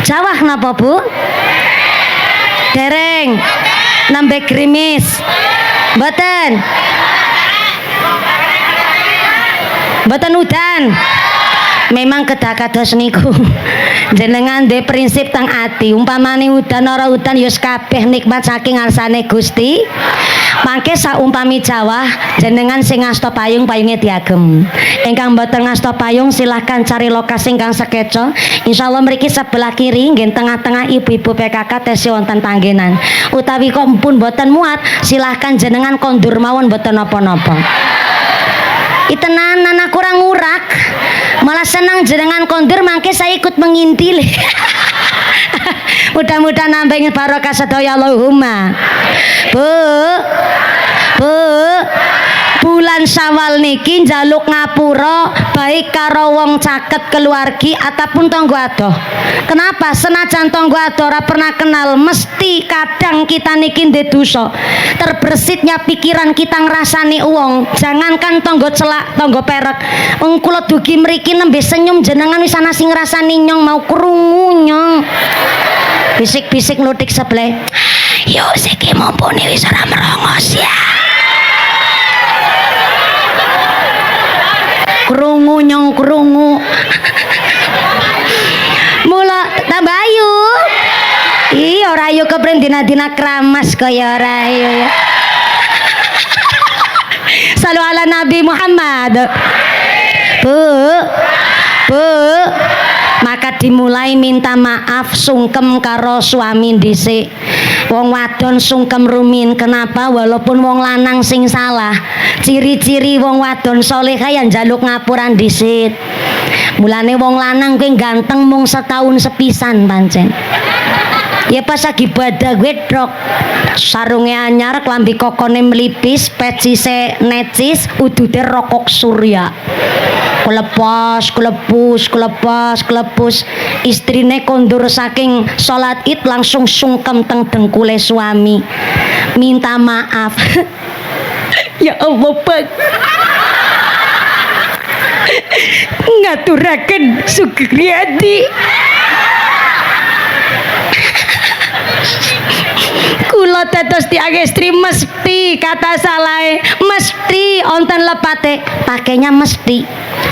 Jawah napa Bu? Dereng nembe grimis mboten? Mboten udan. Memang kedah kados niku. Jenengan de prinsip teng ati, umpamane udan ora udan ya kabeh nikmat saking ngarsane Gusti. Mangke saumpami jawah jenengan sing ngasta payung payunge diagem. Ingkang mboten ngasta payung silahkan cari lokasi ingkang sekeca. Insyaallah mriki sebelah kiri nggih tengah-tengah ibu-ibu PKK tesi wonten panggenan. Utawi kok pun mboten muat silahkan jenengan kondur mawon mboten napa-napa. Itenan anak kurang ngurak, malah senang jenengan kondur mangke saya ikut mengintil. Mudah-mudahan nambah barokah sedaya Allahumma. Bu, bulan Syawal niki njaluk ngapura baik karo wong caket keluargi ataupun tanggo adoh. Kenapa? Senajan tanggo adoh ora pernah kenal, mesti kadang kita niki ndek dosa. Terbesitnya pikiran kita ngrasani wong, jangankan tanggo celak, tanggo perek. Wong kula dugi mriki nembe senyum jenengan wis ana sing ngrasani nyong mau krungu nyong. Bisik-bisik nutik sebelah. Yo siki mumpuni wis ora merongos ya. Krungu nyong krungu. Mula tambah ayu. Iya ora ayu kepren dina-dina kramas kaya ora ayu ya. Salu ala Nabi Muhammad. Bu. Maka dimulai minta maaf sungkem karo suami dhisik. Wong wadon sungkem rumin. Kenapa? Walaupun wong lanang sing salah. Ciri-ciri wong wadon salehah ya njaluk ngapuran dhisik. Mulane wong lanang kuwi ganteng mung setahun sepisan pancen. Ya pas lagi ibadah wedok, sarunge anyar, klambi kokone melipis, pecise necis, udude rokok surya. Kelepus. Istrine kondur saking salat Id langsung sungkem teng dengkule suami. Minta maaf. Ya Allah, Pak. Ngaturaken Sugriadi. kula dados tiyang istri mesti kata salah mesti onten lepate pakainya mesti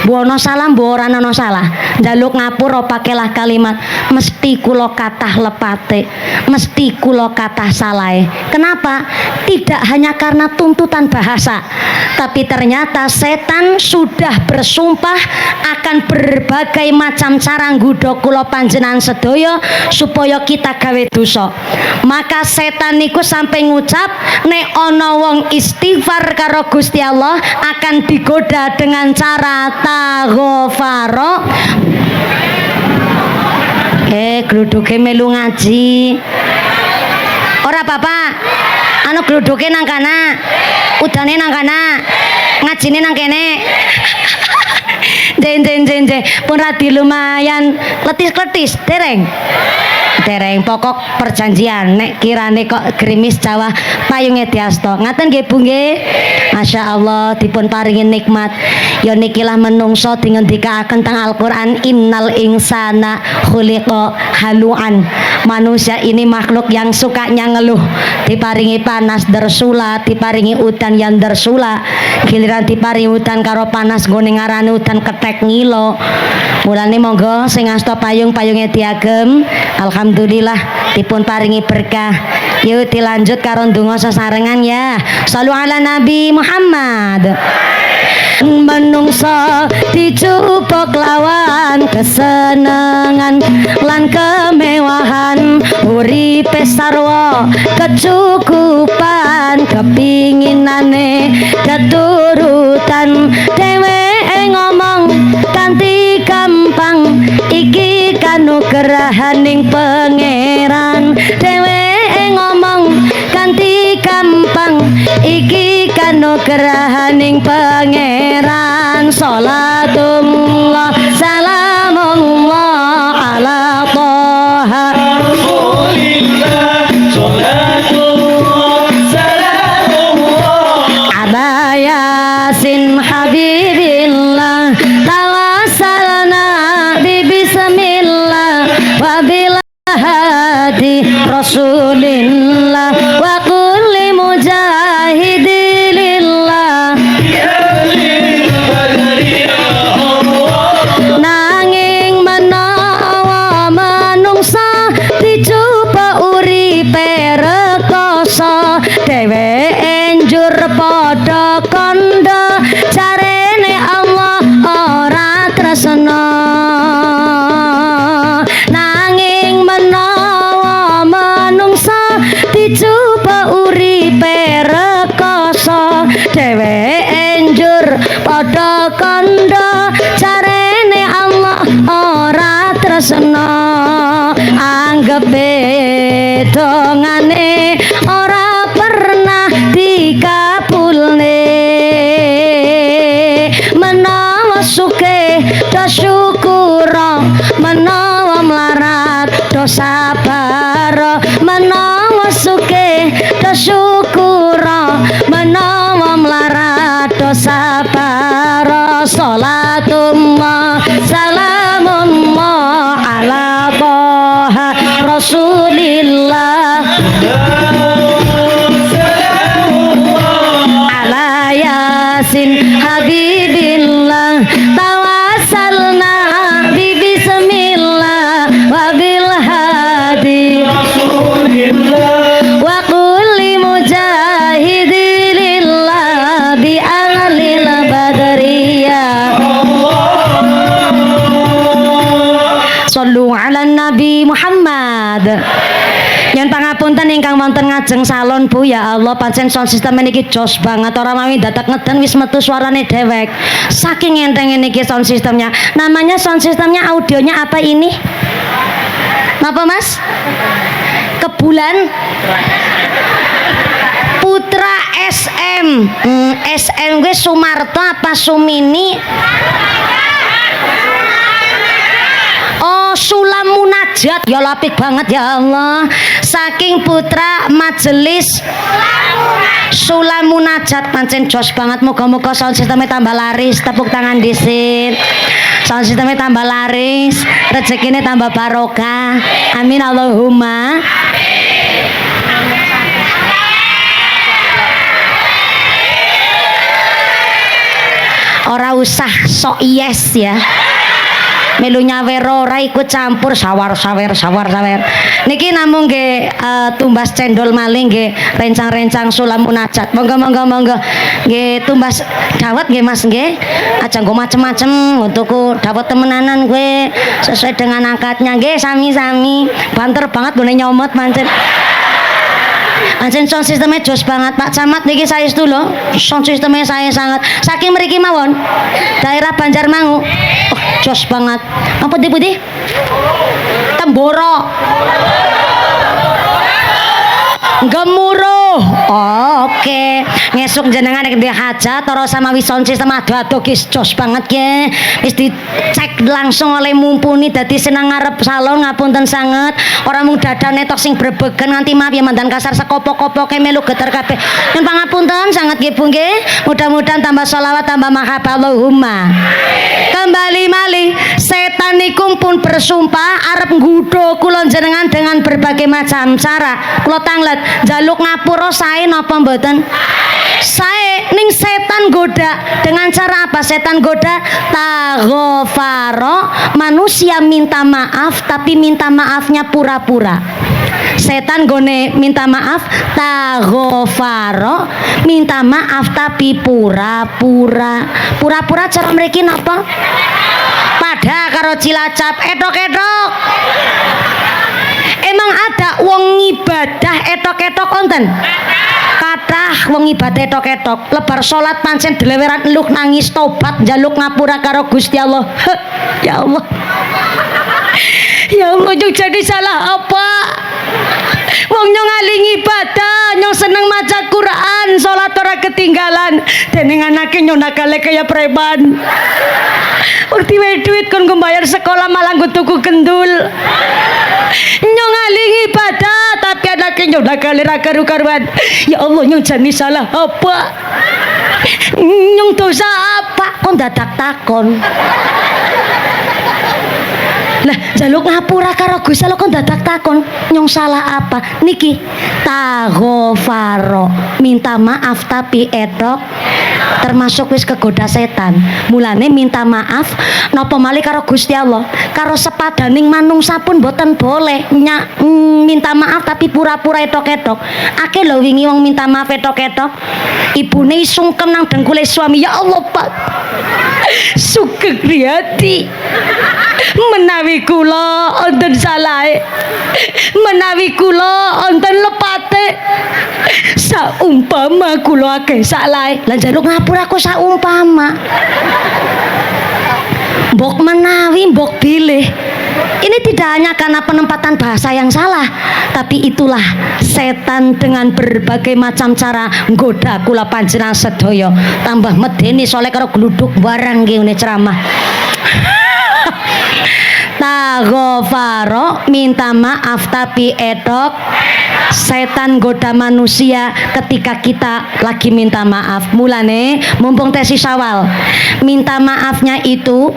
bono salah mbok ora ana salah njaluk ngapura pakailah kalimat mesti kula kathah lepate mesti kula kathah salah. Kenapa? Tidak hanya karena tuntutan bahasa, tapi ternyata setan sudah bersumpah akan berbagai macam cara nggodha kula panjenengan sedaya supaya kita gawe dosa. Maka setan niku sampai ngucap nek ana wong istighfar karo Gusti Allah akan digoda dengan cara taghfaro. Gluduke melu ngaji. Ora Bapak. Anu gluduke nang kana. Udane nang kana. Ngajine nang kene. Jen pun radi lumayan letis-letis dereng pokok perjanjian nek kirane kok gerimis Jawa payunge diasto ngaten nggih Bu nggih. Masyaallah dipun paringi nikmat ya nikilah menungso dingendikaaken teng Al-Qur'an innal insana khuliqa haluan. Manusia ini makhluk yang sukanya ngeluh, diparingi panas dersula, diparingi udan yang dersula, giliran diparingi udan karo panas nggone ngarani udan ketek ngilo. Mulane monggo sing asta payung-payunge diagem alhamdulillah dipun paringi berkah. Yuk dilanjut karo ndonga sesarengan ya. Shallu ala Nabi Muhammad. Menungso dicupuk lawan kesenengan lan kemewahan uripe sarwa kecukupan kepinginane keturutan dheweke ngomong kanthi gampang iki kanugrahaning pangeran dheweke ngomong kanthi gampang iki kanugrahaning pangeran salatullah salamullah ala toha rasulillah salatullah salamullah ala yasin habibillah tawassalna bi bismillah wa bil hadi rasulillah wa kulli mujahidilillah nanging menawa manungsa dicoba uripe rekoso dheweke njur padha kandha jarene Allah ora tresna. Nanging menawa manungsa dicoba uripe rekoso dheweke njur padha kandha jarene Allah ora tresna. Anggepe dongane ora pernah dikabulne menawa sugih do syukura menawa mlarat do sabar menawa sugih do syukura menawa mlarat do sabar salatullah salamullah ala toha rasulillah ala yasin habibillah tawassalna bi bismillah wa bil hadi wa kulli mujahidilillah bi ahlil badriyah. Sallu ala Nabi Muhammad. Yang pangapunten ingkang wonten ngajeng salon Bu ya Allah pancen sound system niki jos banget ora mawi dadak ngeden wis metu suarane dewek. Saking entenge niki sound systemnya. Namanya sound systemnya audionya apa ini? Apa Mas? Kebulan Putra SM. SM gue Sumarto apa Sumini? Oh Sulam Munajat ya lapik banget ya Allah. Saking putra majelis Sulam Munajat pancen jos banget. Moga-moga sound sistemnya tambah laris. Tepuk tangan dhisik. Sound sistemnya tambah laris, rezekinya tambah barokah. Amin Allahumma. ora usah sok yes ya. Melu nyawer ora ikut campur sawar niki namung nggih tumbas cendol maling nggih rencang-rencang sulam munajat monggo nggih tumbas dawet nggih Mas nggih aja nggo macem-macem tuku dawet temenanan gue sesuai dengan akadnya nggih sami-sami banter banget gone nyomot pancen sound sistemnya jos banget Pak Camat niki saestu lho sound sistemnya saya sangat saking mriki mawon daerah Banjarmangu jos banget apa putih Temboro Gemuruh oke ngesuk jenengan nek hajat terus sama sound system ado-ado kis jos banget ya wis dicek langsung oleh mumpuni dadi senang ngarep salon ngapunten sanget orang mung dadane tok sing brebegen nganti maaf ya mandan kasar sekopok-kopoke melu geter kabeh nyuwun pangapunten sanget nggih Bu nggih mudah-mudahan tambah sholawat tambah mahabbah Allahumma kembali malih setan niku pun bersumpah arep nggodha kula jenengan dengan berbagai macam cara kula tanglet jaluk ngapura sae napa mboten sae ning setan goda dengan cara apa setan goda taghfaro manusia minta maaf tapi minta maafnya pura-pura setan gone minta maaf taghfaro minta maaf tapi pura-pura cara mriki napa pada karo Cilacap edok-edok emang ada wong ibadah etok-etok konten kathah wong ibadah etok-etok lebar salat pancen deleweran eluh nangis tobat njaluk ngapura karo Gusti Allah ya Allah ya Allah jadi salah apa wong nyong aling ibadah nyong seneng maca Quran salat ora ketinggalan dening anake nyong nakale kaya preman waktu wae duit kon bayar sekolah malah nggo tuku gendul nyong aling ibadah tapi anake nyong nakale ra karu-karuan ya Allah nyong jani salah apa nyong dosa apa kon dadak takon lah jaluk ngapura karo Gusti Allah kon dadak takon nyong salah apa niki taghfaro minta maaf tapi edok termasuk wis kegoda setan mulane minta maaf napa malih karo Gusti Allah karo sepadaning manungsa pun boten boleh minta maaf tapi pura-pura edok-edok akeh lho wingi wong minta maaf edok-edok ibune sungkem nang dengkule suami ya Allah Pak sugeng riyadi menawi kula wonten salahe menawi kula wonten lepate saumpama kula akeh salahe lan jaluk ngapura aku saumpama mbok menawi mbok bilih ini tidak hanya karena penempatan bahasa yang salah tapi itulah setan dengan berbagai macam cara nggoda kula panjenengan sedaya tambah medeni soleh karo gluduk barang ngene ceramah taghfaro minta maaf tapi edok setan goda manusia ketika kita lagi minta maaf mulane mumpung tesi Syawal minta maafnya itu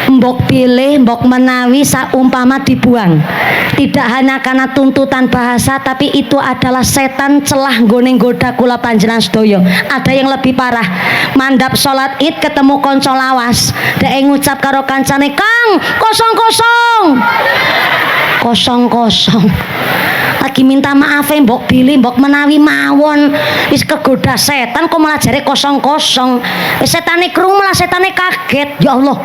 mbok pilih mbok menawi saumpama dibuang tidak hanya karena tuntutan bahasa tapi itu adalah setan celah nggone nggoda kula panjenengan sedaya ada yang lebih parah mandap salat Id ketemu kanca lawas dhek ngucap karo kancane Kang kosong lagi minta maaf mbok pilih mbok menawi mawon wis kegoda setan kok malah jare kosong setane krungu malah setane kaget ya Allah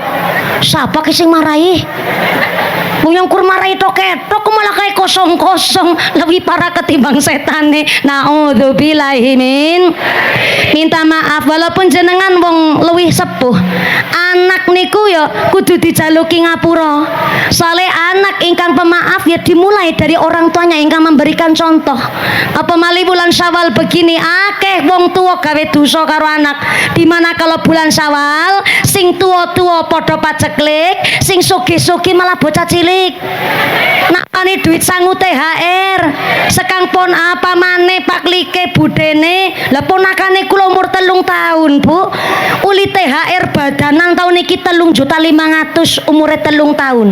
siapa ki sing marahi yang kur marahi tok-tok kok malah kayak kosong lebih parah ketimbang setane naudzubillahi minta maaf walaupun jenengan wong luwih sepuh anak niku ya kudu dijaluki ngapura soalnya anak ingkang pemaaf ya dimulai dari orang tuanya ingkang memberikan contoh apa malih bulan Syawal begini akeh wong tua gawe dosa karo anak dimana kalau bulan Syawal sing tua-tua podo paceklik sing sugih-sugih malah bocah cilik nak pani duit sangu THR sekang pon apa maneh paklike budene lah ponakane kula umur 3 tahun Bu uli THR badanang tahun iki 3.500.000 umure 3 tahun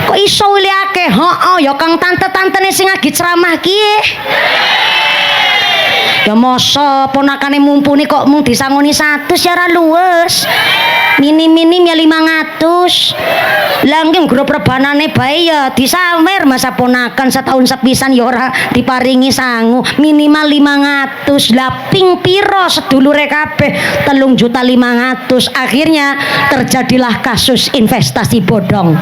kok iso uli akeh ya kang tante-tantene sing lagi ceramah kiye Ya masa ponakane mumpuni kok mung disangoni 100 ya ora luwes. Minim-minim ya 500. Lah nggih grup rebanane bae ya disawer masa ponakan setahun sepisan ya ora diparingi sangu. Minimal 500. Lah ping piro sedulure kabeh 3.500.000. Akhirnya terjadilah kasus investasi bodong.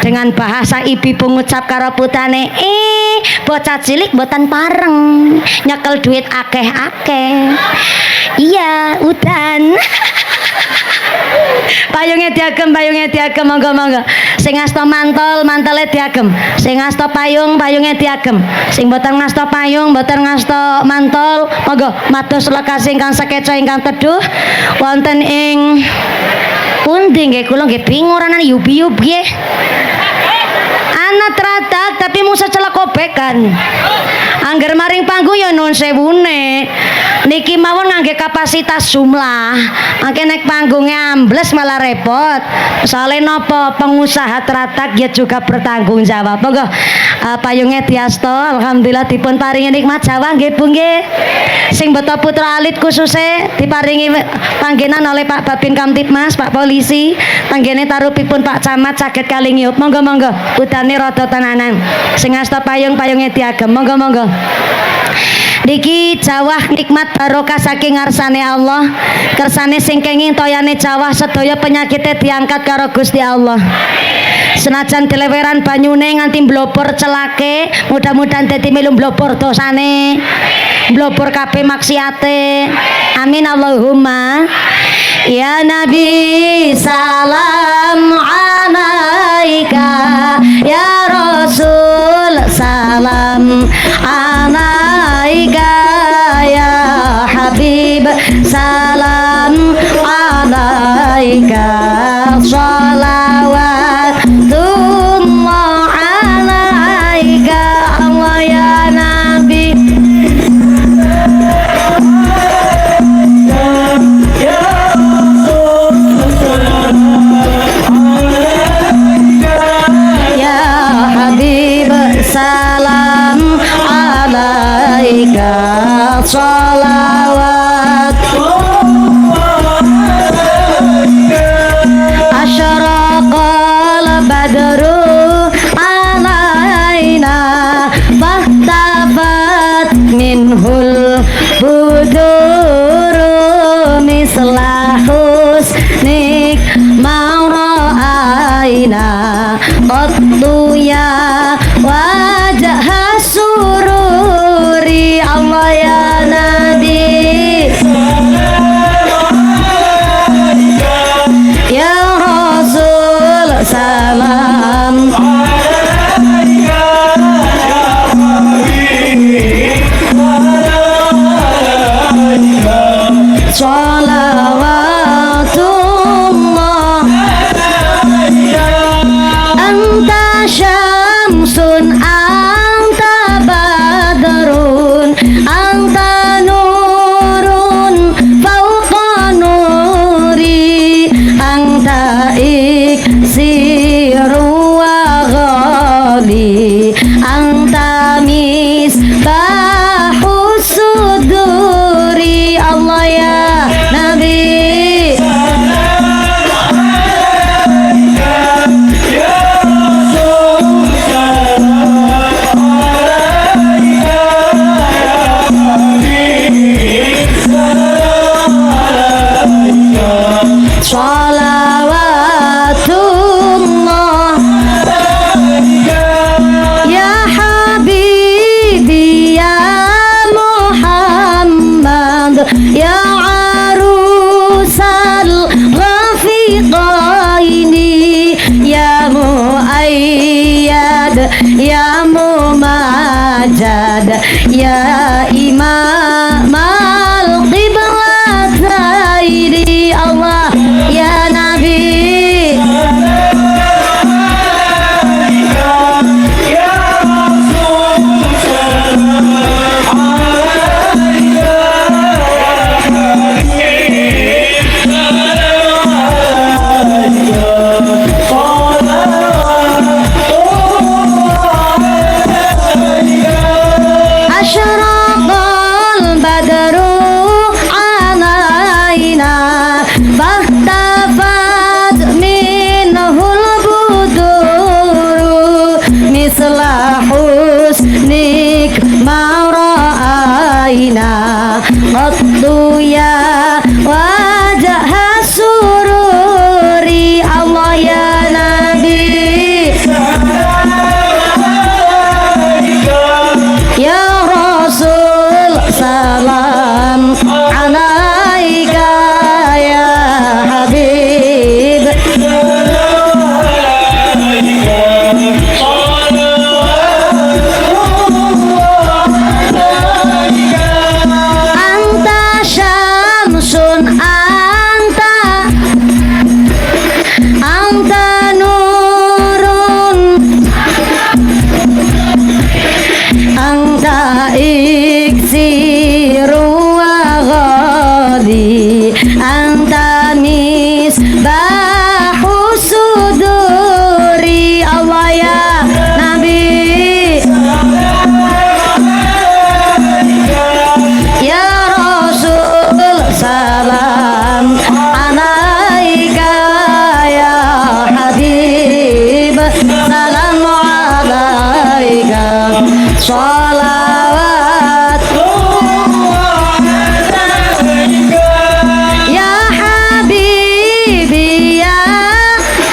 Dengan bahasa ibu pengucap karo putane, bocah cilik boten pareng, nyekel duit akeh-akeh. Iya, udan. Payungnya diagem, monggo. Sing ngasta mantele diagem. Sing ngasta payungnya diagem. Sing boten ngasta payung, boten ngasta mantol, monggo matur lekase ingkang sakeca ingkang teduh wonten ing pundi nggih kula nggih bingung ana yubi-yubi nggih. Ana tratak tapi musa celak kobekan. Angger maring panggung ya nuwun sewune. Niki mawon ngangge kapasitas jumlah. Mangke nek panggungnya ambles malah repot. Soale napa pengusaha tratak ya juga bertanggung jawab. Monggo payungnya diasta alhamdulillah dipun paringi nikmat Jawa nggih Bu nggih. Sing beto putra alit khususnya diparingi panggenan oleh Pak Babin Kamtibmas, Pak Polisi, tanggene tarupipun Pak Camat saged kalingiup. Monggo udane rada tenanan. Sing asta payungnya diagem. Monggo. Niki jawah nikmat barokah saking ngarsane Allah. Kersane sing kenging toyane jawah sedaya penyakitnya diangkat karo Gusti Allah. Senajan dileweran banyune nganti mblobor celake, mudah-mudahan dadi melu mblobor dosane, mblobor kabeh maksiate. Amin Allahumma. Ya Nabi salam alaika, ya Rasul salam alaika, ya Habib salam alaika, shalawatullah alaika, Allah ya Nabi. Salam alaika, salawat. Asyraqal badru alaina, fahtabat minhul buduru misla husnik ma'ra'aina qattu ya wajah sururi, Allah ya Nabi, ya Rasul salam shalawatullah. Anta syamsun anta badrun anta nurun fawqa nuri, anta iksiru wa ghali, anta misbahus suduri, Allah ya Nabi. Salawatullah ya Habibi ya Muhammad ya arusal ghafiqaini, ya muayyad ya mumajjad ya imam al-qiblataini, Allah ya Nabi. Asyara alaina qattu ya wajah sururi Allah ya Nabi ya Rasul salam alaika ya Habib anta syamsun anta nurun anta iksiru wa ghali anta misbahu suduri Allah ya Nabi ya Rasul salam alaika ya Habib salam alaika sholawat ya Habibi ya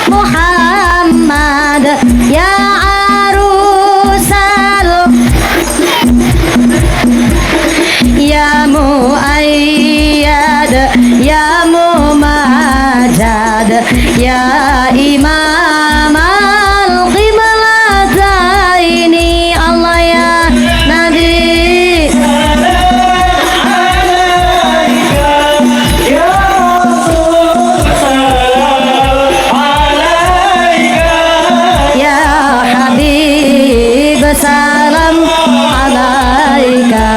Muhammad ya arusal ya muayyad ya mumajad ya imam al-qiblataini Allah ya Nabi ya Habib salam alaika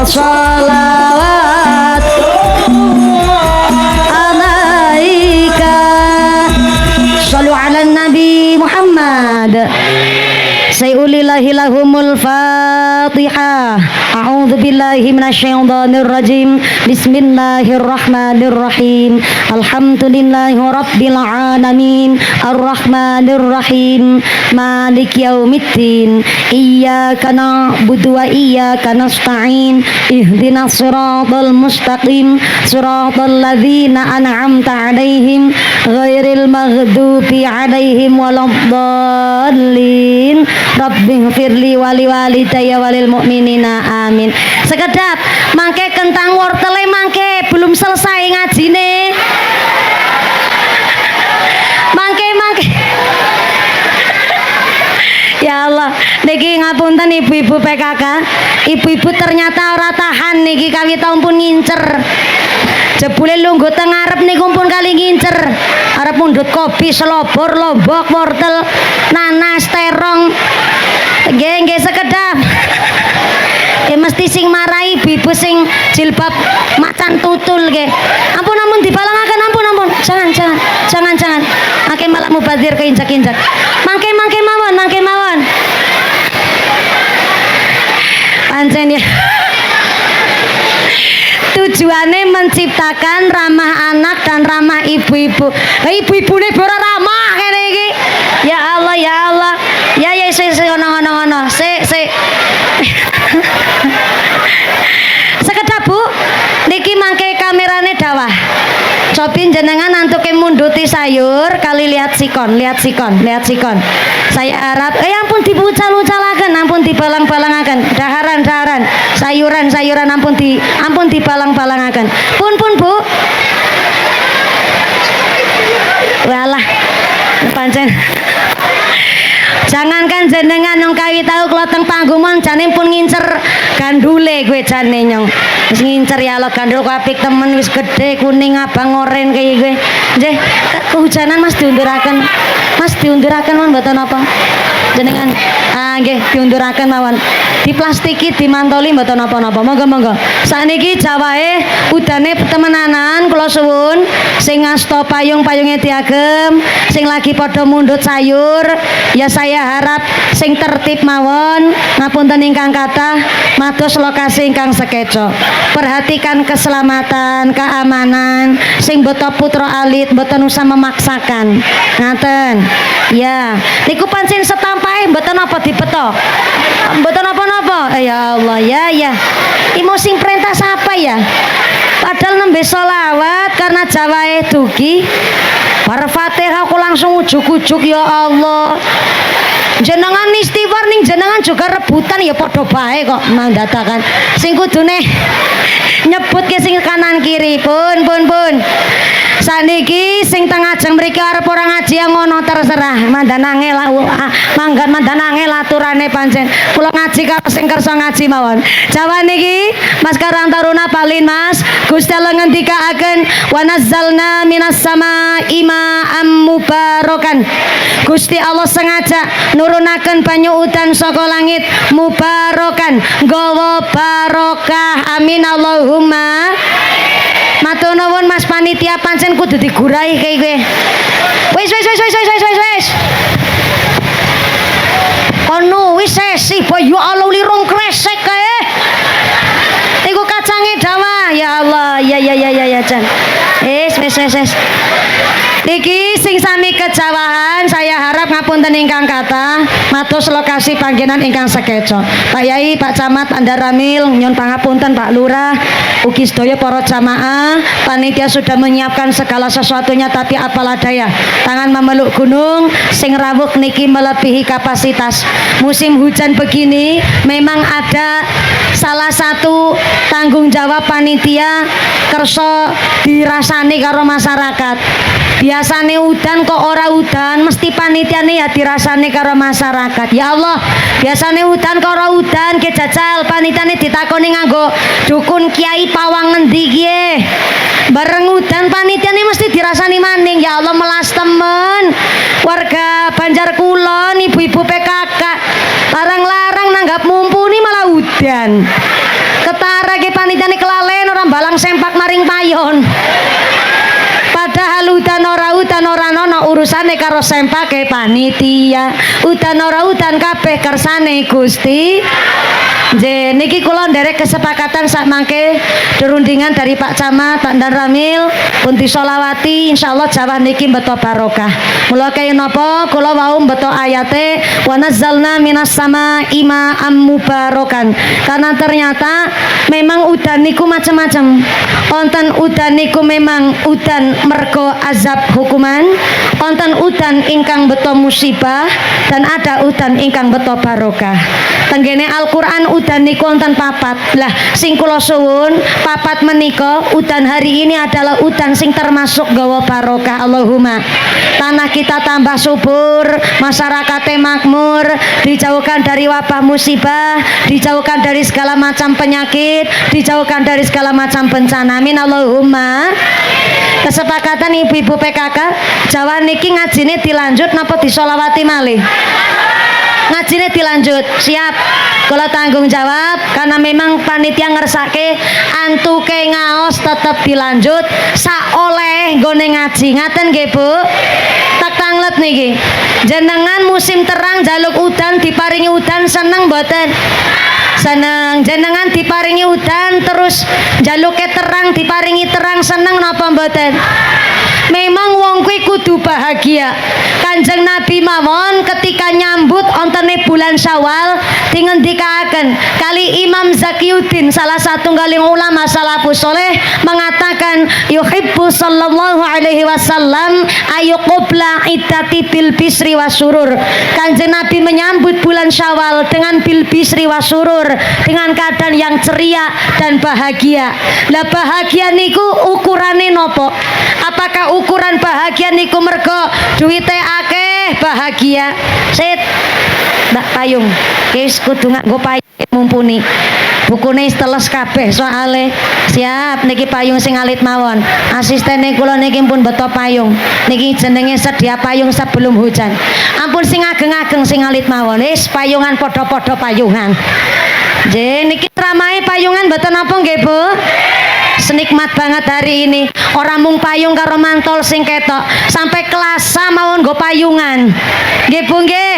sholawat alaika shollu ala Nabi Muhammad sayulillahi lahumul fatihah a'udzu billahi minasyaitonir rajim bismillahirrahmanirrahim alhamdulillahi rabbil alamin arrahmanir rahim maliki yaumiddin iyyaka na'budu wa iyyaka nasta'in ihdinas siratal mustaqim siratal ladzina an'amta 'alaihim ghairil maghdubi 'alaihim waladdallin Rabbi firli wali walidayya walil mu'minina amin. Sekedap mangke kentang wortele mangke belum selesai ngajine. Mangke ya Allah niki ngapunten ibu-ibu PKK ibu-ibu ternyata ora tahan niki kawita pun ngincer jebule lungguh teng ngarep niku pun kali ngincer arep mundhut kopi selobor lombok wortel nanas terong nggih sekedap mesti sing marai ibu sing jilbab macan tutul nggih ampun dibalangaken ampun jangan akeh malah mubazir keinjak-injak mangke mawon pancen ya tujuannya menciptakan ramah anak dan ramah ibu-ibu. Ibu-ibu ini ora ramah kene iki. Ya Allah. Ya ono. Sekedap Bu, niki mangke kamerane dawah. Copin jenengan antuke munduti sayur kali lihat sikon. Saya harap ampun dipucal-ucalaken, ampun dibalang-balangaken. Daharan, sayuran ampun dibalang-balangaken. Pun Bu. Walah, pancen. Jangankan jenengan yang kawi tahu kalau teng panggungan jane pun ngincer gandule gue jane nyong. Wis ngincer ya Allah gandul apik temen wis gede kuning abang oren kayak gue. Nggih, kehujanan Mas diunduraken. Mon mboten apa. Jenengan nggih diunduraken mawon. Diplastiki dimantoli mboten napa-napa. Monggo. Sakniki jawahe udane temenanan kula suwun sing ngasta payung-payunge diagem, sing lagi padha mundhut sayur, ya saya harap sing tertib mawon ngapunten ingkang kathah mados lokasi ingkang sekeco. Perhatikan keselamatan, keamanan, sing boten putra alit boten usah memaksakan. Ngaten. Ya, niku pancen setampahe mboten apa dipeto. Mboten apa napa? Ya Allah ya. Imo sing perintah siapa ya? Padahal nembe sholawat karena jawae dugi. Bar Fatihah aku langsung ujuk-ujuk ya Allah. Jenengan istighfar ning jenengan juga rebutan ya padha bae kok mandatakan. Sing kudune nyebut ke sing kanan kiri. Pun. Saniki sing tengah jeng mriki arep ora ngaji ngono terserah. Mandanange manggan mandanange aturane pancen. Kula ngaji karo sing kersa ngaji mawon. Jawa niki Mas Karang Taruna Palin Mas. Gusti Allah ngendikaaken wa nazzalna minas samaa'i ma'am mubarakan. Gusti Allah sengaja nurunaken banyu udan saka langit mubarakan nggawa barokah. Amin Allahumma. Matur nuwun Mas panitia pancen kudu digurai kayak gue. Wis. Kono wis sesi boyo Allah lirung kresek kae. Iku kacange dawa. Ya Allah, ya Jan. Wis. Niki sing sami kejawahan saya harap ngapunten ingkang kathah matos lokasi panggenan ingkang sekeco. Pak Yai, Pak Camat, Pak Daramil, nyun pangapunten Pak Lurah, ugi sedaya para jamaah, panitia sudah menyiapkan segala sesuatunya tapi apalah daya. Tangan memeluk gunung, sing rawuh niki melebihi kapasitas. Musim hujan begini memang ada salah satu tanggung jawab panitia kerso dirasani karo masyarakat. Biasane udan kok ora udan, mesti panitiane ya dirasani karo masyarakat. Ya Allah, biasane udan kok ora udan, ke jajal panitiane ditakoni nganggo dukun kiai pawang ngendi kiye. Bareng udan panitiane mesti dirasani maning. Ya Allah, melas temen warga Banjar Kulon, ibu-ibu PKK larang-larang nanggap mumpuni malah udan. Ketara ke panitiane kelalen orang balang sempak maring payon. Padahal udan ora nono urusane karo sempake panitia. Udan ora udan kabeh kersane Gusti. Niki kula nderek kesepakatan sak mangke derundingan dari Pak Camat, Pak Dan Ramil pun disolawati insyaallah Jawa niki beto barokah. Mula kaya napa kula wau beto ayate wa nazzalna minas samaa'i ma'am mubarakan. Karena ternyata memang udan niku macam-macam. Wonten udan niku memang udan mergo azab hukuman, wonten udan ingkang beto musibah, dan ada udan ingkang beto barokah. Tenggene Al-Qur'an udan niku wonten papat. Lah sing kula suwun papat menika udan hari ini adalah udan sing termasuk gawa barokah. Allahumma. Tanah kita tambah subur, masyarakatnya makmur, dijauhkan dari wabah musibah, dijauhkan dari segala macam penyakit, dijauhkan dari segala macam bencana. Amin Allahumma. Kesepakatan ibu-ibu PKK Jawa niki ngajine dilanjut napa disolawati malih? Ngajine dilanjut. Siap. Kalau tanggung jawab karena memang panitia ngersake antuke ngaos tetap dilanjut sak oleh nggone ngaji. Ngaten nggih Bu? Tak tanglet niki. Jenengan musim terang jaluk udan diparingi udan seneng mboten? Seneng. Jenengan diparingi udan terus jaluke terang diparingi terang seneng napa mboten? Memang wong kuwi kudu bahagia. Kanjeng Nabi mawon ketika nyambut ontene bulan Syawal dingendikaken kali Imam Zakiyuddin salah satu galing ulama salafus saleh mengatakan yuhibbu sallallahu alaihi wasallam ayu qabla iddati bil bisri wasurur. Kanjeng Nabi menyambut bulan Syawal dengan bil bisri wasurur, dengan keadaan yang ceria dan bahagia. Lah bahagia niku ukurane nopo? Apakah ukuran bahagia niku mergo duwite akeh bahagia? Sit Mbak Payung wis kudu nggo payung mumpuni. Bukune teles kabeh soale. Siap niki payung sing alit mawon. Asistene kula niki pun beto payung. Niki jenenge sedia payung sebelum hujan. Ampun sing ageng-ageng sing alit mawon. Wis payungan padha-padha payungan. Nggih niki ramahe payungan mboten napa nggih Bu? Senikmat banget hari ini. Orang mung payung karo mantol sing ketok, sampai kelasa mawon nggo payungan. Nggih Bu nggih.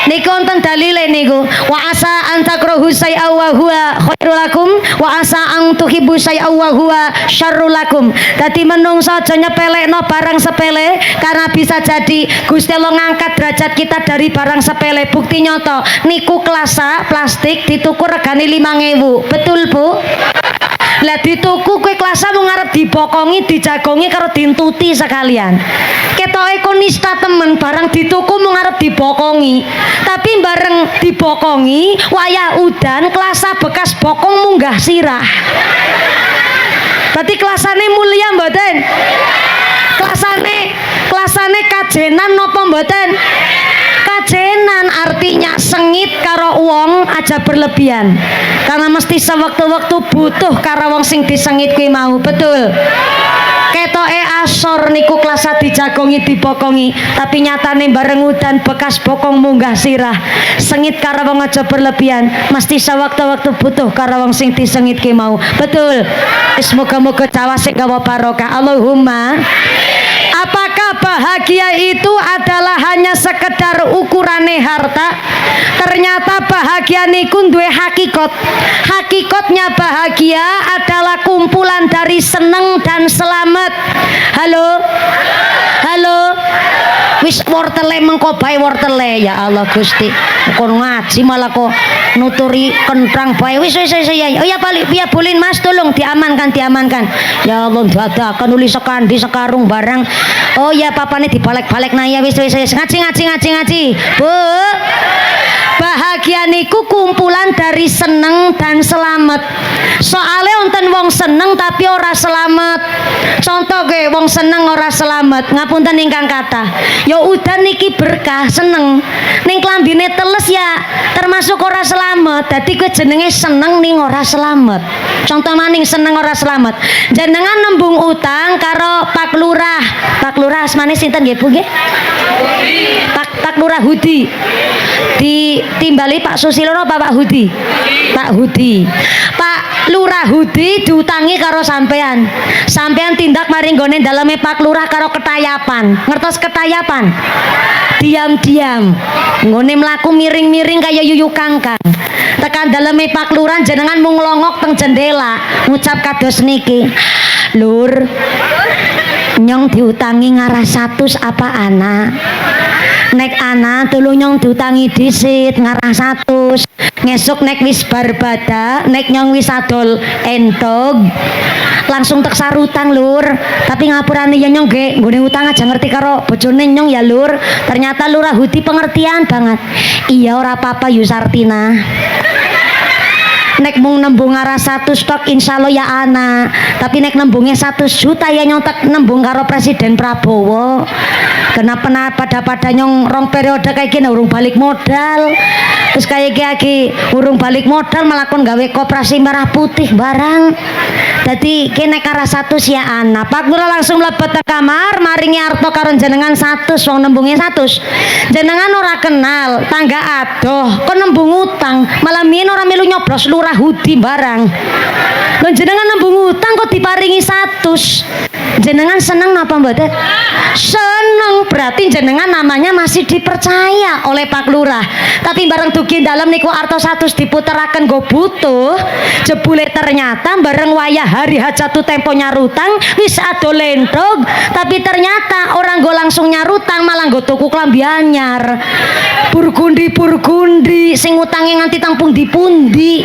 Niku wonten dalile niku. Wa asa an takrahu syai'an wa huwa khairul lakum wa asa an tuhibbu syai'an wa huwa syarrul lakum. Dadi menungso aja nyepelekno barang sepele karena bisa jadi Gusti Allah ngangkat derajat kita dari barang sepele. Bukti nyoto niku klasa plastik dituku regane 5.000. Betul, Bu? Lah dituku kowe klasa mung arep dibokongi, dijagongi karo dintuti sekalian. Ketoke kon nista temen barang dituku mung arep dibokongi. Tapi bareng dibokongi wayah udan klasa bekas bokong munggah sirah. Berarti kelasane mulia mboten? Kelasane kajenan napa mboten? Kajenan artinya sengit karo wong aja berlebihan. Karena mesti sewaktu-waktu butuh karo wong sing disengit kuwi mau. Betul. Ketoke asor niku klasa dijagongi dibokongi, tapi nyatane bareng udan bekas bokong munggah sirah. Sengit karo wong aja berlebihan, mesti sewaktu-waktu butuh karo wong sing disengit ki mau. Betul. Semoga-moga cawase gawa barokah. Allahumma. Apakah bahagia itu adalah hanya sekedar ukurane harta? Ternyata bahagia niku duwe hakikat. Hakikatnya bahagia adalah kumpulan dari seneng dan selamat. Halo? Halo? Wis wortele mengko bae wortele ya Allah Gusti. Kon ngaji malah kok nuturi kentrang bae. Wis ya. Oh ya balik ya boleh Mas tolong diamankan. Ya Allah dadakan uli sekandi sekarung barang. Oh ya papane dibalik-balik nah ya wis ngaji. Bu. Bahagia niku kumpulan dari seneng dan selamat. Soalnya wonten wong seneng tapi ora selamat. Contoh ge wong seneng ora selamat. Ngapunten ingkang kathah. Ya udan niki berkah seneng. Ning klambine teles ya termasuk ora selamat. Dadi kowe jenenge seneng ning ora selamat. Contoh maning seneng ora selamat. Jenengan nembung utang karo Pak Lurah. Pak Lurah asmane sinten nggih Bu nggih? Pak Lurah Hudi. Ditimbali Pak Susilo apa Pak Hudi? Pak Hudi. Pak Lurah Hudi diutangi karo sampean. Sampean tindak maring gone daleme Pak Lurah karo ketayapan. Ngertos ketayapan? Diam-diam. Ngone mlaku miring-miring kaya yuyu kangkang. Tekan daleme Pak Lurah jenengan mung nglongok teng jendela ngucap kados niki. Lur, nyong diutangi ngarah 100 apa anak? Nek anak tulu nyong diutangi disit ngarah 100. Ngesuk nek wis barbada, nek nyong wis adol entog langsung tek sarutang lur. Tapi ngapurane ya nyong ge nggone utang aja ngerti karo bojone nyong ya lur. Ternyata Lurah Hudi pengertian banget. Iya ora apa-apa Yusartina. Nek mung nembung arah 100 stok insya Allah ya anak. Tapi nek nembungnya 100 juta ya nyontek nembung karo Presiden Prabowo. Kenapa pada nyong rong periode kayak gini urung balik modal. Terus kayak gini urung balik modal malah kon gawe koperasi merah putih barang. Jadi kene arah 100 ya anak. Pak Lurah langsung mlebet ke kamar maringi arto karo jenengan 100 wong nembungnya 100. Jenengan ora kenal, tangga adoh, kon nembung utang, malah mien ora melu nyoblos Lurah Hudi barang. Lan jenengan nembung utang kok diparingi 100. Jenengan seneng napa mboten? Seneng, berarti jenengan namanya masih dipercaya oleh Pak Lurah. Tapi bareng dugi dalam niku arto 100 diputeraken go butuh, jebule ternyata bareng wayah hari hajatu tempo nyarutang wis ado lentog, tapi ternyata orang go langsung nyarutang malah go tuku klambi anyar. Burgundi sing utange nganti tangpung dipundi.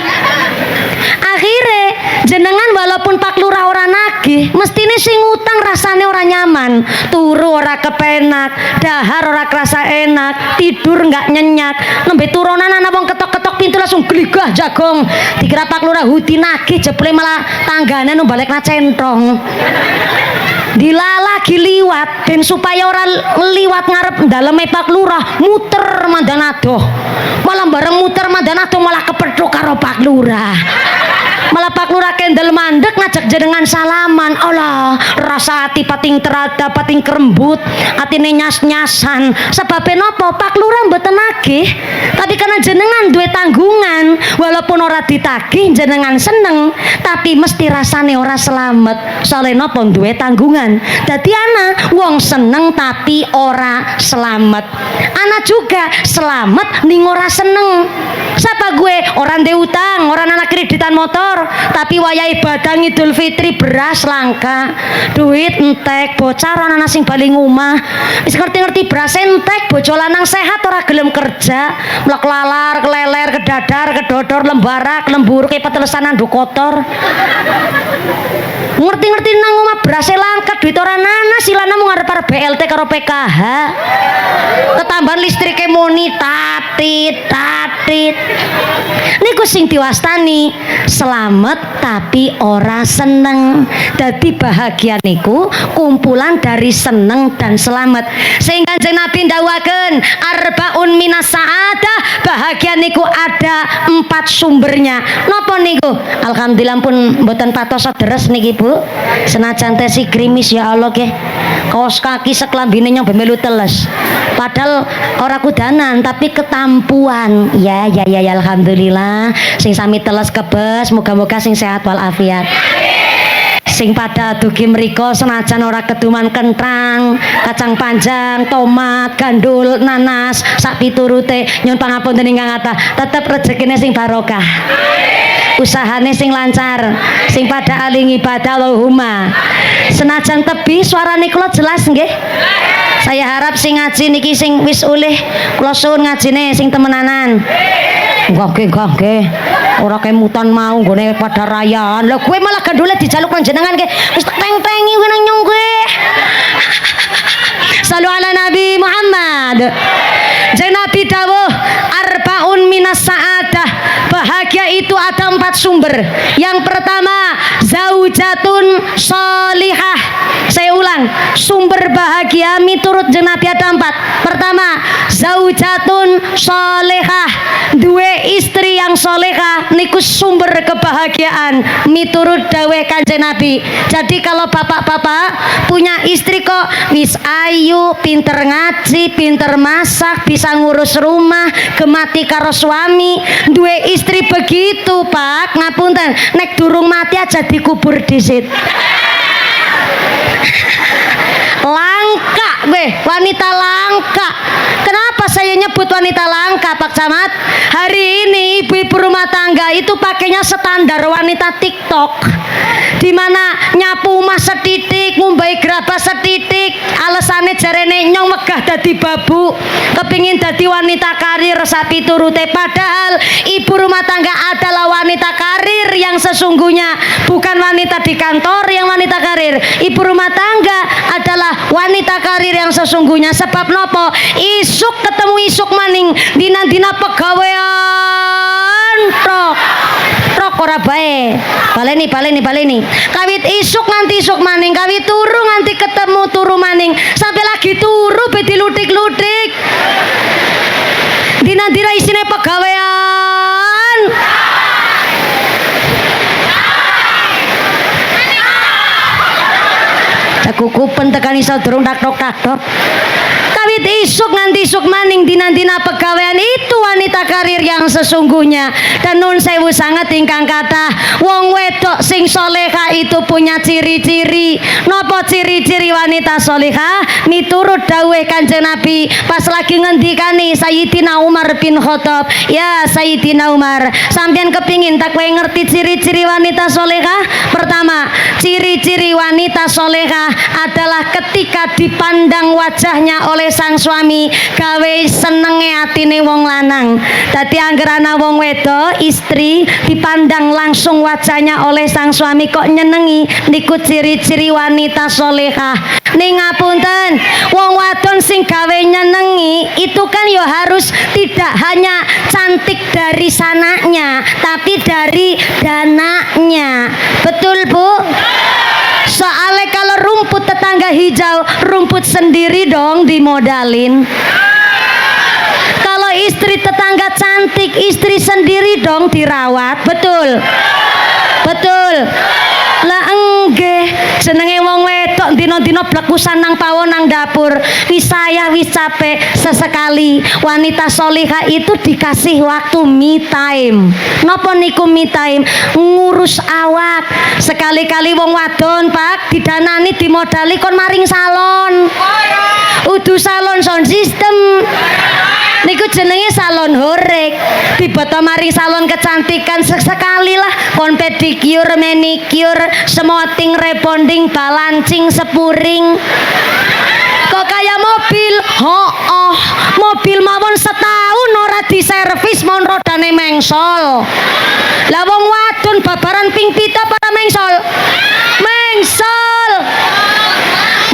Akhirnya jenengan walaupun Pak Lurah ora nagih, mestine sing utang rasane ora nyaman, turu ora kepenak, dahar ora kerasa enak, tidur nggak nyenyak, nembe turunan ana wong ketok-ketok pintu langsung gligah jagong. Dikira Pak Lurah Hudi nagih jebule malah tanggane nu balekna centong. Dilalagi liwat ben supaya orang liwat ngarep daleme Pak Lurah muter mandanado. Malah bareng muter mandanado malah kepethuk karo Pak Lurah. Malah Pak Lurah mandek ngajak jenengan salaman. Allah, rasa hati pating terada, pating kerembut, atine nyas-nyasan. Sebabnya nopo? Pak Lurah mboten nagih, tapi karena jenengan duwe tanggungan, walaupun ora ditagih jenengan seneng, tapi mesti rasane ora selamat. Soalnya nopo? Duwe tanggungan. Dadi ana wong seneng tapi ora selamat. Ana juga selamat ning ora seneng. Siapa gue? Orang de utang, orang anak kreditan motor, tapi wayahe badang Idul Fitri beras langka, duit entek, bocah ana sing bali ngomah. Wis ngerti-ngerti beras entek, bocah lanang sehat ora gelem kerja, mlek lalar, keleler, kedadar, kedodor, lembarak, lembur kayak petelesanan do kotor. Ngerti-ngerti nang omah beras langka, duit ora ana, silana mung arep-arep BLT karo PKH. Ketambahan listrike muni tatit. Niku sing diwastani selamat tapi ora seneng. Dadi bahagia niku kumpulan dari seneng dan selamat. Sehingga Kanjeng Nabi ndawuhaken arbaun minas sa'adah, bahagia niku ada 4 sumbernya. Napa niku? Alhamdulillah pun mboten patos deres niki Bu. Senajan teh si grimis ya Allah nggih. Kaos kaki seklambine nyong bemelu teles. Padahal ora kudanan tapi ketampuan. Ya alhamdulillah sing sami teles kebes, moga-moga sing sehat walafiat. Sing pada dugi mriko senajan ora keduman kentrang, kacang panjang, tomat, gandul, nanas, sak piturute nyuwun pangapunten ingkang kathah, tetep rezekine sing barokah. Usahane sing lancar, sing pada aling ibadah Allahumma. Senajan tebih suarane kula jelas nggih? Saya harap sing ngaji niki sing wis ulih kula suwun ngajine sing temenanan. Nggih. Ora kemutan mau nggone pada rayaan. Lah kowe malah gandule dijaluk nang jenengan nggih. Wis teng-tengi kowe nang nyong kowe. Sallu ala Nabi Muhammad. Jeneng Nabi dawuh arbaun minas sa'adah. Bahagia itu ada 4 sumber. Yang pertama, zaujatun sholihah. Saya ulang, sumber bahagia miturut jeneng Nabi ada 4. Pertama, zaujatun sholihah. 2 istri yang sholihah niku sumber kebahagiaan miturut dawuh Kanjeng Nabi. Jadi kalau bapak-bapak punya istri kok wis ayu, pinter ngaji, pinter masak, bisa ngurus rumah, gemati karo suami, 2 istri begitu Pak, ngapunten, nek durung mati aja dikubur disit. Langka gue, wanita langka. Kenapa saya nyebut wanita langka Pak Camat? Hari ini ibu-ibu rumah tangga itu pakainya standar wanita TikTok, dimana nyapu rumah setitik, ngumbai gerabah setitik, alasannya jarene nyong megah dadi babu, kepingin dadi wanita karir sapi turute. Padahal ibu rumah tangga adalah wanita karir yang sesungguhnya, bukan wanita di kantor yang wanita karir. Ibu rumah tangga adalah wanita karir yang sesungguhnya. Sebab nopo? Isuk ketemu isuk maning, dina-dina pegawean trok ora bae. Baleni. Kawit isuk nganti isuk maning, kawit turu nganti ketemu turu maning, sampai lagi turu be dilutik-lutik. Dina-dina isine pegawean. Kukupen tekan iso durung tak-tok. Kawit isuk nganti isuk maning, dina-dina pegawean, itu wanita karir yang sesungguhnya. Dan nun sewu sangat ingkang kathah wong wedok sing solehah itu punya ciri-ciri. Napa ciri-ciri wanita solehah? Miturut dawuh Kanjeng Nabi pas lagi ngendikani Sayyidina Umar bin Khattab, ya Sayyidina Umar, sampeyan kepingin tak kowe ngerti ciri-ciri wanita solehah? Pertama, ciri-ciri wanita solehah adalah ketika dipandang wajahnya oleh sang suami gawe senenge atine wong lanang. Dadi angger ana wong wedok istri dipandang langsung wajahnya oleh sang suami kok nyenengi, niku ciri-ciri wanita solehah. Ning ngapunten, wong wadon sing gawe nyenengi itu kan ya harus tidak hanya cantik dari sananya, tapi dari dananya. Betul Bu? Soalnya kalau rumput tetangga hijau, rumput sendiri dong dimodalin. Kalau istri tetangga cantik, istri sendiri dong dirawat. Betul? jenenge wong wedok dina-dina blekusan nang pawon nang dapur wis saya wis capek. Sesekali wanita solihah itu dikasih waktu me time. Napa niku me time? Ngurus awak. Sekali-kali wong wadon Pak didanani dimodali kon maring salon. Udu salon sound system. Niku jenenge salon horek. Tiba-tiba maring salon kecantikan sesekali lah kon pedicure, manicure, smoothing, rebonding, balancing, sepuring. Kok kayak mobil? Oh, mobil mawon setahun ora diservis mon rodane mengsol. Lah wong wadon babaran ping pita para mengsol. Mengsol.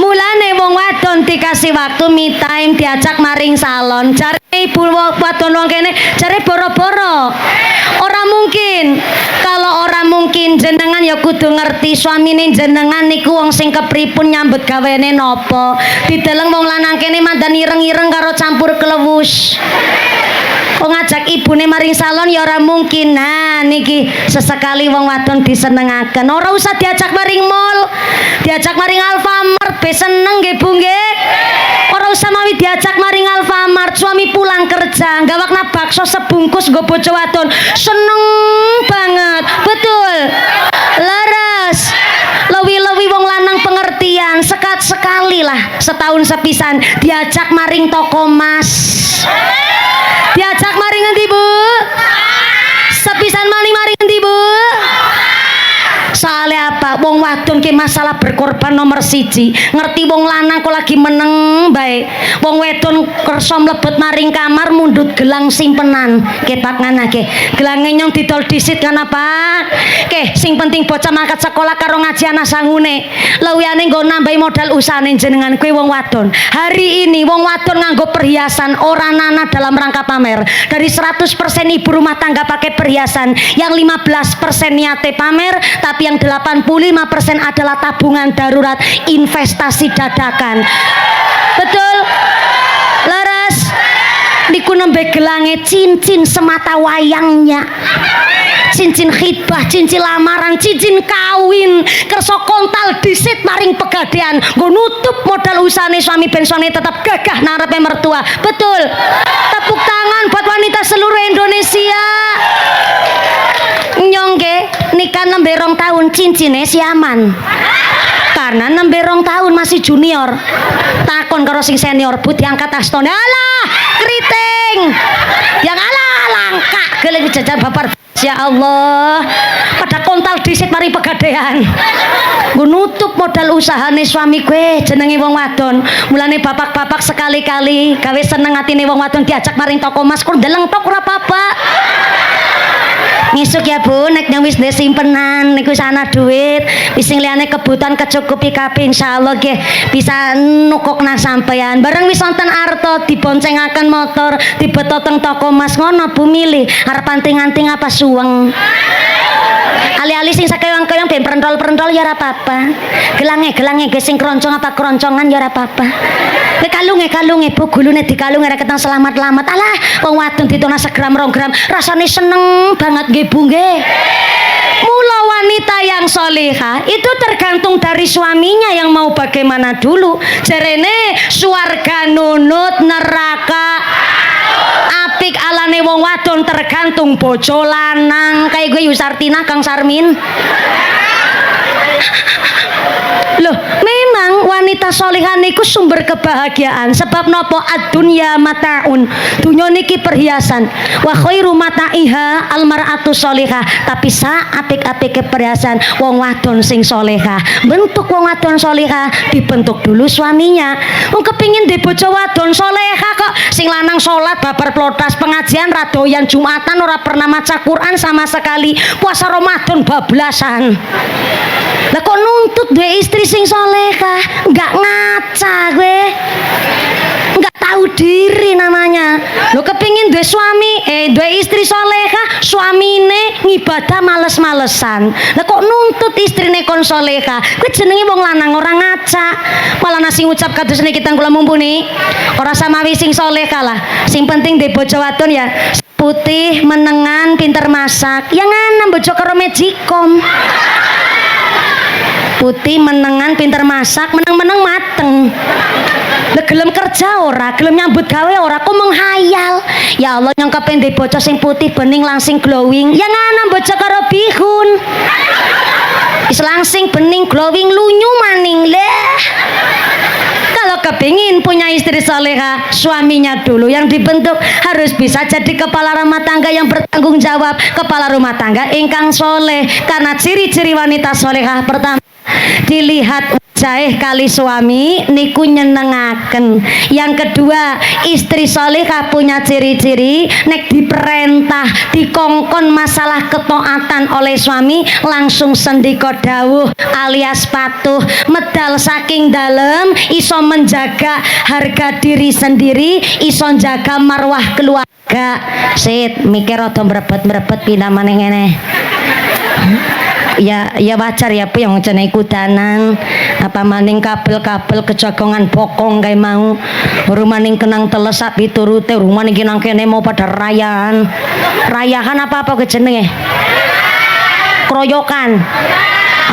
Mulane wong wadon dikasih waktu me time diajak maring salon. Jare ibu wadon wong kene jare boro-boro. Ora mungkin. Kalau ora mungkin jenengan ya kudu ngerti suamine jenengan niku wong sing kepripun nyambut gawene napa. Dideleng wong lanang kene mandan ireng-ireng karo campur klewus. Kok ngajak ibune maring salon ya ora mungkin. Nah niki sesekali wong wadon disenengaken. Ora usah diajak maring mall, diajak maring Alfamart be seneng nggih Bu nggih. Ora usah mawi diajak maring Alfamart. Suami pulang kerja gawakna bakso sebungkus nggo bojo wadon seneng banget. Betul. Leres. Lewi-lewi wong lanang pengertian sekali lah setahun sepisan diajak maring toko mas. Diajak maring ngendi Bu? Sepisan maring ngendi Bu? Soalnya apa? Wong wadon ki masalah berkorban nomor siji. Ngerti wong lanang kok lagi meneng bae. Wong wedon kersa mlebet maring kamar mundut gelang simpenan. Ke Pak ngana ke. Gelange nyong didol disit kan apa? Ke sing penting bocah mangkat sekolah karo ngaji ana sangune. Lewiyane nggo nambahi modal usahane jenengan kuwi wong wadon. Hari ini wong wadon nganggo perhiasan ora nana dalam rangka pamer. Dari 100% ibu rumah tangga pakai perhiasan, yang 15% niate pamer, tapi yang 85% adalah tabungan darurat, investasi dadakan. Betul? Leres. Niku nembe gelange cincin semata wayangnya. Cincin khitbah, cincin lamaran, cincin kawin, kerso kontal disit maring pegadean, nggo nutup modal usahane suami pensione tetap gagah narepe mertua. Betul. Tepuk tangan buat wanita seluruh Indonesia. Nyongge nikah nembe 2 tahun cincine siaman. Karena nembe 2 tahun masih junior. Takon karo sing senior, "Bu diangkat astone." Alah, keriting. Yang alah langka geleng jajan babar. Ya Allah, pada kontal disit mari pegadean. Nggo nutup modal usahane suami gue jenenge wong wadon. Mulane bapak-bapak sekali-kali gawe seneng atine wong wadon diajak maring toko mas kur ndeleng tok ora apa-apa. Ngisuk ya Bu, nek yang wis ndek simpenan niku sana duit, wis sing liyane kebutuhan kecukupi kabeh insyaallah nggih bisa nukokna sampean. Bareng wis wonten arta diboncengaken motor, dibeto teng toko Mas ngono Bu milih arep anting-anting apa suweng. Ali-ali sing sakeyong-keyong ben perentol-perentol ya ora apa-apa. Gelange ge sing kroncong apa kroncongan ya ora apa-apa. Kalunge Bu gulune dikalunge ra ketang selamat-lamat. Alah wong wadon ditona segram 2 gram rasane seneng banget nggih Bu nggih. Mula wanita yang solihah itu tergantung dari suaminya yang mau bagaimana dulu. Jarene swarga nunut neraka apik alane wong wadon tergantung bojo lanang. Kayak gue Yusartina Kang Sarmin. Loh, memang wanita solihah niku sumber kebahagiaan. Sebab nopo ad-dunya mataun. Dunya niki perhiasan. Wa khairu mata'iha almar'atu solihah. Tapi sa apik-apik perhiasan wong wadon sing solihah. Bentuk wong wadon solihah dibentuk dulu suaminya. Wong kepingin di bojo wadon solihah kok. Sing lanang salat babar plotas pengajian radoyan Jumatan ora pernah maca Quran sama sekali. Puasa Ramadan bablasan. Lah kok nuntut duwe istri sing solehah, nggak ngaca gue, nggak tahu diri namanya. Lo kepingin duwe suami, duwe istri solehah, suamine ngibadah males-malesan. Lah kok nuntut istrine kon solehah? Gue jenenge wong lanang orang ngaca. Malah nasi ngucap kados niki kita kula mumpuni. Ora samawi sing solehah lah. Sing penting de bojo wadon ya putih, menengan, pinter masak. Yang ana bojo karo Magicom. putih, menengan, pinter masak, meneng-meneng mateng. Lah gelem kerja ora, gelem nyambut gawe ora, kok menghayal. Ya Allah yang kependek bocah sing putih bening langsing glowing. Ya ngana bocah karo bihun. Is langsing bening glowing lunyu maning lah. Kalau kepingin punya istri soleha, suaminya dulu yang dibentuk harus bisa jadi kepala rumah tangga yang bertanggung jawab, kepala rumah tangga ingkang soleh. Karena ciri-ciri wanita soleha pertama dilihat wajah kali suami niku nyenengaken. Yang kedua, istri solehah punya ciri-ciri nek diperintah dikongkon masalah ketaatan oleh suami langsung sendika dawuh alias patuh, medal saking dalem, iso menjaga harga diri sendiri, iso jaga marwah keluarga. Sit mikir rada mrebet-mrebet pinamane ngene. Ya wajar ya Bu yang jenenge kudanan apa maning kabel-kabel kejagongan bokong kayak mau rumaning kenang teles sak piturute rumaning nang kene mau pada rayahan apa ke jenenge kroyokan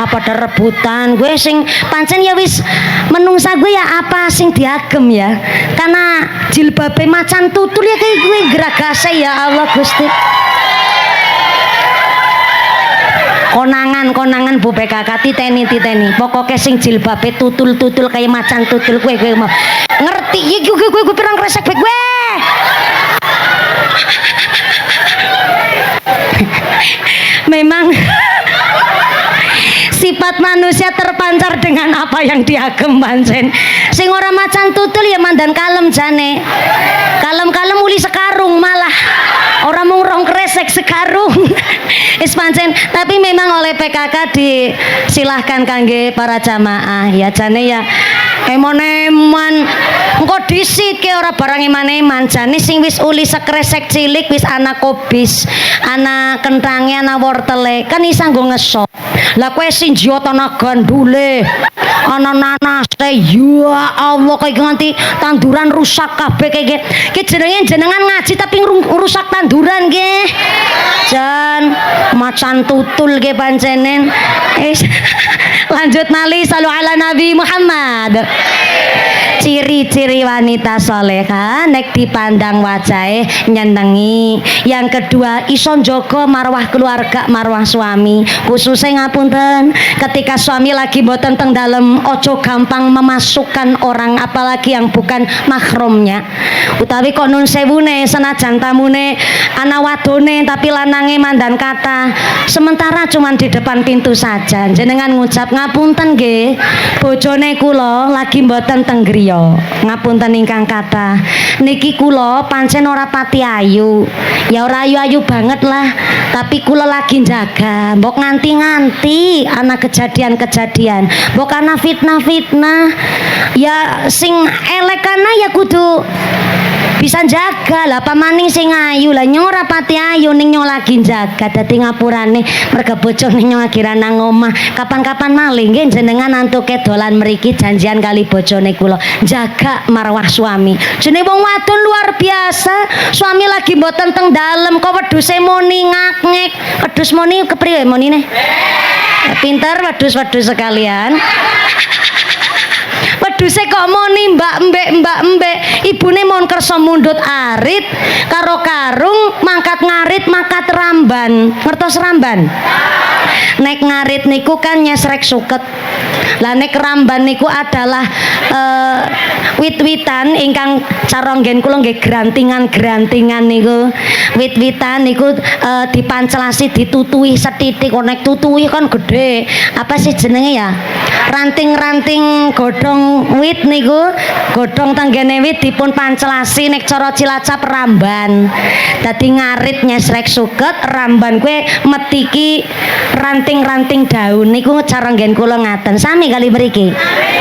apa ada rebutan gue sing pancen ya wis menungsa gue ya apa sing diagem ya karena jilbabe macan tutul ya kayak gue geragase ya Allah Gusti. konangan Bu PKK titeni pokoknya sing jilbabe tutul kayak macan tutul gue mau ngerti ya gue pirang resek gue memang sifat manusia terpancar dengan apa yang diagem pancen sing ora macan tutul ya mandan kalem jane kalem uli sekarung malah orang mung rong kresek sekarung is pancen tapi memang oleh PKK disilahkan kangge para jamaah ya jane ya eman-eman engko disike ora barang eman-eman jane sing wis uli sekresek cilik wis ana kobis ana kentange ana wortele kan isa nggo ngesop lah kowe sing jiwa ana gandule ana nanase ya Allah kayak nganti tanduran rusak kabeh kayak ki jenengan ngaji tapi rusak tanduran nggih jan macan tutul nggih pancenen lanjut malih salu ala Nabi Muhammad. Ciri-ciri wanita soleha nek dipandang wajahe nyenengi. Yang kedua iso njaga marwah keluarga, marwah suami. Khususnya ngapunten ketika suami lagi mboten teng dalem ojo gampang memasukkan orang apalagi yang bukan mahramnya. Utawi kok nun sewune senajan tamune ana wadone tapi lanange mandan kata sementara cuman di depan pintu saja jenengan ngucap ngapunten nggih bojone kula lagi mboten teng griya ngapunten ingkang kata niki kula pancen ora pati ayu ya ora ayu-ayu banget lah tapi kula lagi jaga mbok nganti-nganti ana kejadian-kejadian mbok ana fitnah-fitnah ya sing elek kana ya kudu bisa jaga lah pamaning sing ayu lah nyong ora pati ayu ning nyong lagi jaga dadi ngapurane merga bojone nyong lagi nang omah kapan-kapan maling nggih jenengan antuke dolan mriki janjian kali bojone kula jaga marwah suami jenenge wong wadon luar biasa suami lagi mboten teng dalem kok wedhuse muni ngak-ngek wedhus muni kepriye monine pinter wedhus sekalian wedhuse kok muni mbak-mbek ibune mon kersa mundut arit karo karung mangkat ngarit mangkat ramban ngertos ramban nek ngarit niku kan nyesrek suket lah nek ramban niku adalah wit-witan ingkang cara nggen kula nggih grantingan niku wit-witan niku dipancelasi ditutui setitik nek tutui kan gede apa sih jenenge ya ranting-ranting godhong wit niku godhong tanggane wit dipun pancelasi nek cara Cilacap ramban dadi ngarit nyesrek suket ramban kue metiki ranting-ranting daun niku cara nggen kula ngaten sami kali mriki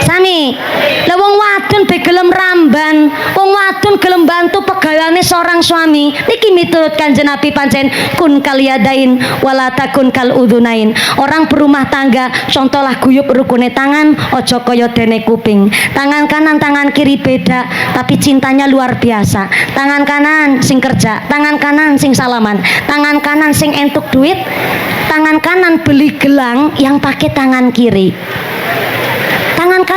sami lha wong wadon be gelem ramban wong wadon gelem bantu pegalane seorang suami niki miturut Kanjeng Nabi pancen kun kaliyadain wala takun kal udhunain orang berumah tangga contohlah guyub rukune tangan ojo kaya dene kuping tangan kanan tangan kiri beda tapi cintanya luar biasa tangan kanan sing kerja tangan kanan sing salaman tangan kanan sing entuk duit tangan kanan beli gelang yang pakai tangan kiri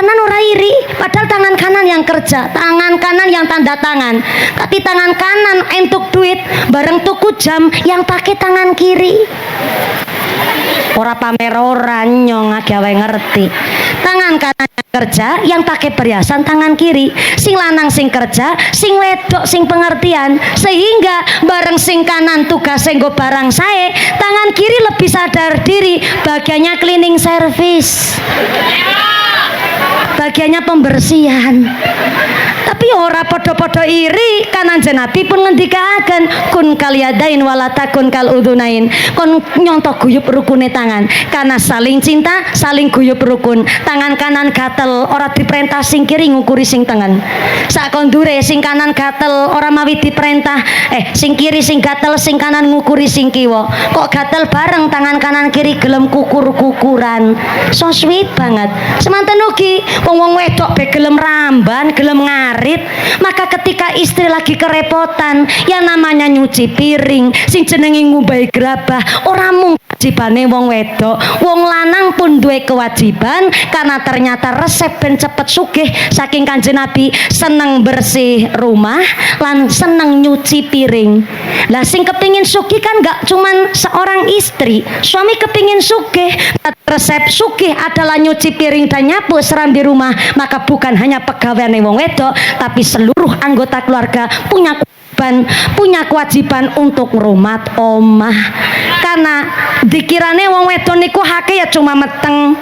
kanan ora iri, padahal tangan kanan yang kerja, tangan kanan yang tanda tangan. Tapi tangan kanan entuk duit, bareng tuku jam yang pakai tangan kiri. Ora pamer ora nyong gawe ngerti. Tangan kanan yang kerja yang pakai perhiasan tangan kiri. Sing lanang sing kerja, sing wedok sing pengertian. Sehingga bareng sing kanan tugas nggo barang sae, tangan kiri lebih sadar diri, bagiannya cleaning service. Bagiannya pembersihan. Tapi ora podo-podo iri, kanan Nabi pun ngendikaken kun kaliyadain walatakun kal udunain. Kon nyontok guyup rukune tangan, karena saling cinta saling guyup rukun. Tangan kanan gatel ora diperintah sing kiri ngukuri sing tengen. Sak kondure sing kanan gatel ora mawi diperintah sing kiri sing gatel sing kanan ngukuri sing kiwa. Kok gatel bareng tangan kanan kiri gelem kukur-kukuran. So sweet banget. Semanten ugi wong wedok be gelem ramban, gelem ngarit. Maka ketika istri lagi kerepotan, yang namanya nyuci piring, sing jenenge ngumbahi gerabah, ora mung kewajibane wong wedok, wong lanang pun duwe kewajiban, karena ternyata resep ben cepet sugih saking Kanjeng Nabi seneng bersih rumah lan seneng nyuci piring. Lah sing kepingin sugih kan gak cuman seorang istri, suami kepingin sugih, resep sugih adalah nyuci piring dan nyapu serambi rumah. Maka bukan hanya pegawaiane wong wedok, tapi seluruh anggota keluarga punya kewajiban untuk ngrumat omah. Karena dikirane wong wedok niku hake ya cuma meteng,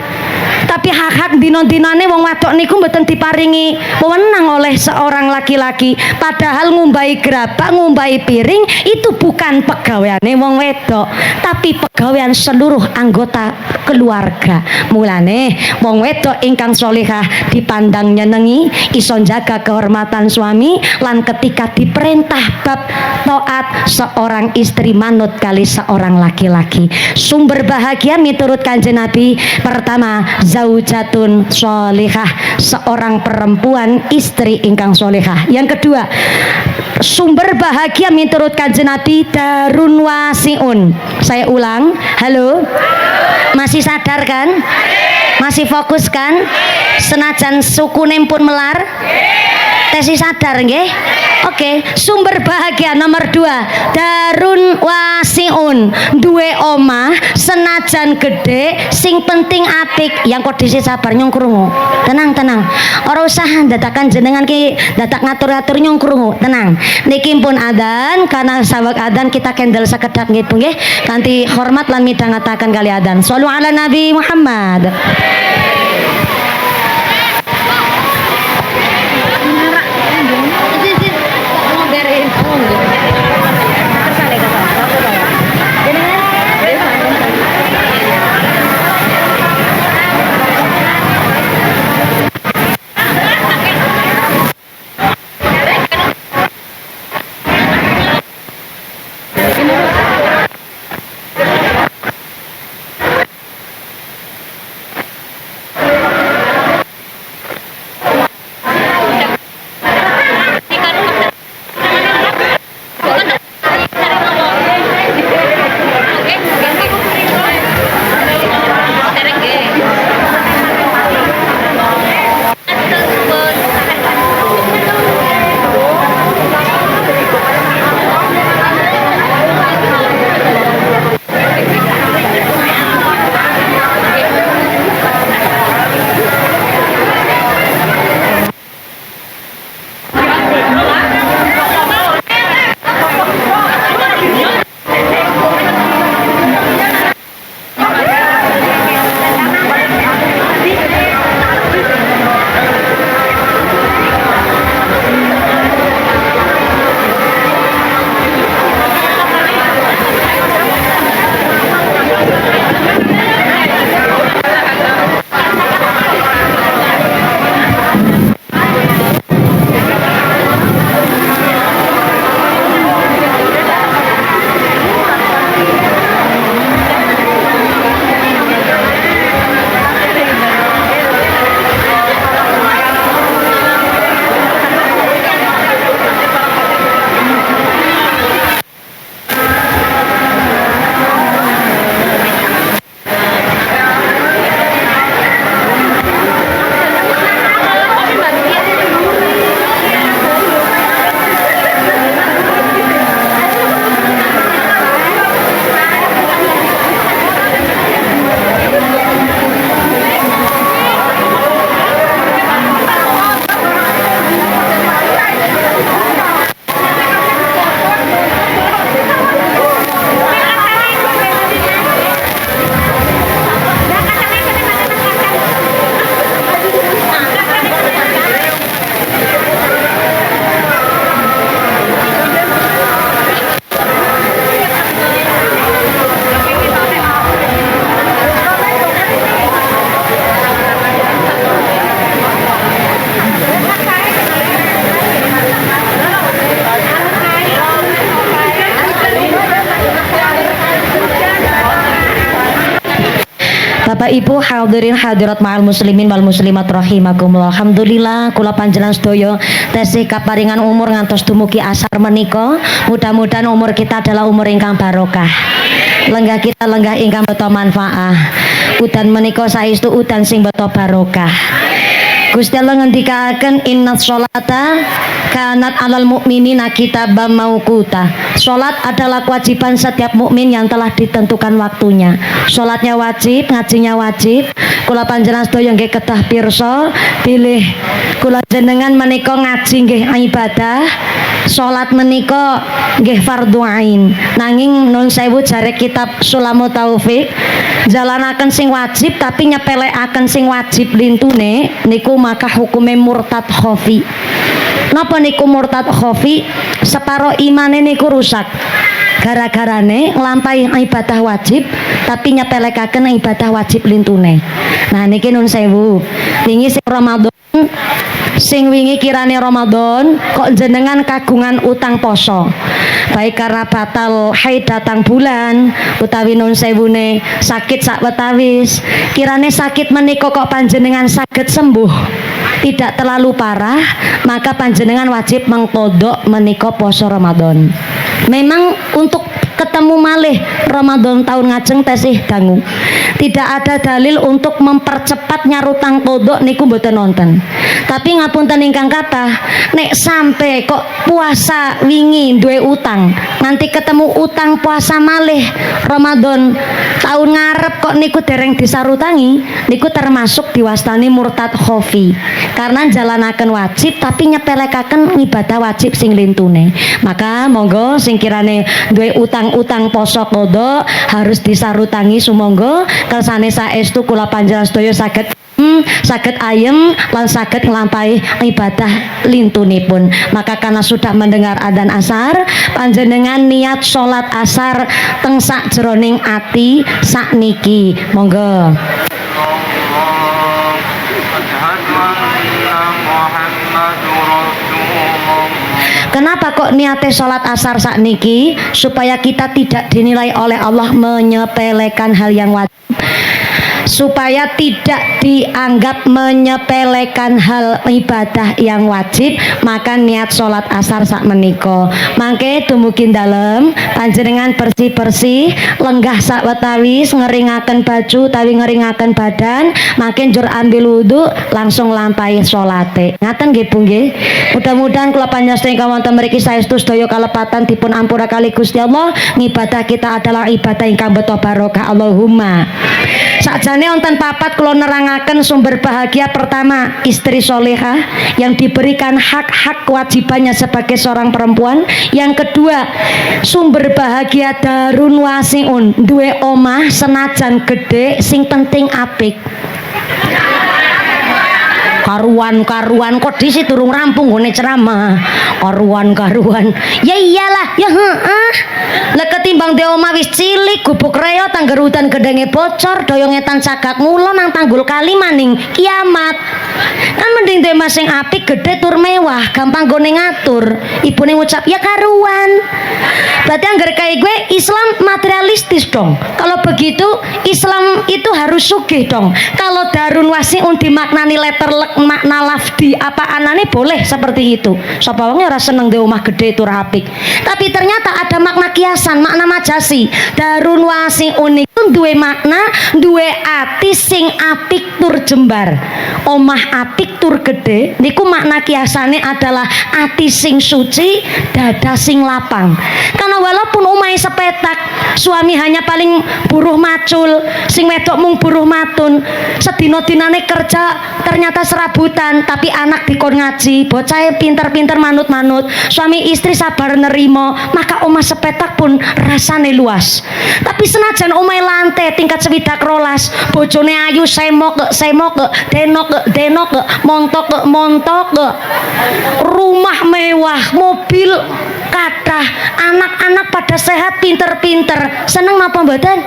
tapi hak-hak dino-dinane wong wedok niku mboten diparingi wewenang oleh seorang laki-laki. Padahal ngumbahi gerabah, ngumbahi piring itu bukan pegawaiane wong wedok, tapi pegawaian seluruh anggota keluarga. Mulane wong wedok ingkang sholihah dipandang nyenengi, iso jaga kehormatan suami, lan ketika diperintah bab taat seorang istri manut kali seorang laki-laki. Sumber bahagia miturut Kanjeng Nabi, pertama zaujatun sholihah, seorang perempuan istri ingkang sholihah. Yang kedua, sumber bahagia miturut Kanjeng Nabi darun wasiun. Saya ulang, halo, masih sadar kan? Masih fokus kan? Senajan sukune pun melar, tesi sadar nggih? Oke, sumber bahagia nomor 2, darun wasiun, duwe omah senajan gede, sing penting apik. Yang kondisi sabar nyong krungu, tenang ora usah dadakan jenengan ki dadak ngatur-ngatur nyong krungu, tenang. Niki pun adzan, karena saweg adzan kita kendel sekedap nggih nggih kanthi hormat lan midhangetaken kali adzan. Shallu ala Nabi Muhammad. Bapak Ibu hadirin hadirat ma'al muslimin wal muslimat rahimakumullah. Alhamdulillah kula panjenengan sedaya tesih kaparingan umur ngantos dumugi asar menika. Mudah-mudahan umur kita adalah umur ingkang barokah. Lenggah kita lenggah ingkang beto manfaah. Udan menika saestu udan sing beto barokah. Gusti Allah ngendikaken innas sholata kanat alal mukminina kitaban mauquta. Salat adalah kewajiban setiap mukmin yang telah ditentukan waktunya. Salatnya wajib, ngajinya wajib. Kula panjenengan sedaya nggih kedah pirsa, bilih kula jenengan menika ngaji nggih ibadah, salat menika nggih fardhu ain. Nanging nun sewu jare kitab Sulamut Taufik, jalanaken sing wajib tapi nyepelekaken sing wajib lintune niku maka hukume murtad khofi. Napa niku murtad khofi? Separo imane niku rusak. Gara-garane nglampahi ibadah wajib tapi nyepelekaken ibadah wajib lintune. Nah niki nun sewu. Wingi sing Ramadan, sing wingi kirane Ramadan kok jenengan kagungan utang poso. Baik karena batal haid datang bulan utawi nun sewune sakit sakwetawis. Kirane sakit menika kok panjenengan saged sembuh, tidak terlalu parah, maka panjenengan wajib mengkodok menika poso Ramadan. Memang untuk ketemu malih Ramadan tahun ngajeng tesih dangu. Tidak ada dalil untuk mempercepat nyarutang kodok niku mboten nonton. Tapi ngapunten ingkang kathah, nek sampai kok puasa wingi duwe utang, nanti ketemu utang puasa malih Ramadan tahun ngarep kok niku dereng disarutangi, niku termasuk diwastani murtad khofi. Karena jalanaken wajib tapi nyepelekaken ibadah wajib sing lintune. Maka monggo sing kirane duwe utang-utang poso kodok harus disarutangi sumangga kersane saestu kula panjenengan sedaya saged ayem lan saged nglampahi ibadah lintunipun. Maka karena sudah mendengar adzan asar, panjenengan niat salat asar teng sakjroning ati sakniki. Monggo. Kenapa kok niate sholat asar sakniki? Supaya kita tidak dinilai oleh Allah menyepelekan hal yang wajib, supaya tidak dianggap menyepelekan hal ibadah yang wajib, maka niat sholat asar sak menika. Mangke dumugi dalem panjenengan bersih-bersih, lenggah sakwetawis, ngeringaken baju utawi ngeringaken badan, makin njur ambil wudu langsung lampahi sholate. Ngaten nggih Bu nggih. Mudah-mudahan kula panjenengan wonten mriki saestu sedaya kalepatan dipun ampura kali Gusti Allah. Ibadah kita adalah ibadah ingkang beto barokah. Allahumma. Sakjane wonten papat kula nerangaken sumber bahagia. Pertama, istri solehah yang diberikan hak-hak kewajibannya sebagai seorang perempuan. Yang kedua, sumber bahagia darun wasiun, duwe omah senajan gede sing penting apik. Karuan kok disi durung rampung ngene ceramah. Karuan ya iyalah ya heeh. Lah ketimbang de omah wis cilik gubuk reo tangger udan gedenge bocor doyongetan cagak ngulon nang tanggul kali maning kiamat. Kan mending de mas sing apik gede tur mewah gampang gone ngatur. Ibune ngucap ya karuan. Berarti anggar kayak gue Islam materialistis dong. Kalau begitu Islam itu harus sugih dong. Kalau darun wasiun dimaknani letterlek makna lafdi apa anane boleh seperti itu. Sapa wong ora seneng di omah gede tur apik. Tapi ternyata ada makna kiasan, makna majasi. Darun wasiun itu duwe makna, duwe ati sing apik tur jembar. Omah apik tur gede niku makna kiasane adalah ati sing suci, dada sing lapang. Karena walaupun omahe sepetak, suami hanya paling buruh macul, sing wedok mung buruh matun, sedina-dinane kerja ternyata serabutan, tapi anak dikon ngaji, bocah pinter-pinter manut-manut, suami istri sabar nerimo, maka omah sepetak pun rasane luas. Tapi senajan omahe lantai tingkat swidak rolas, bojone ayu semok denok montok rumah mewah, mobil kathah, anak-anak pada sehat pinter-pinter, seneng napa mboten?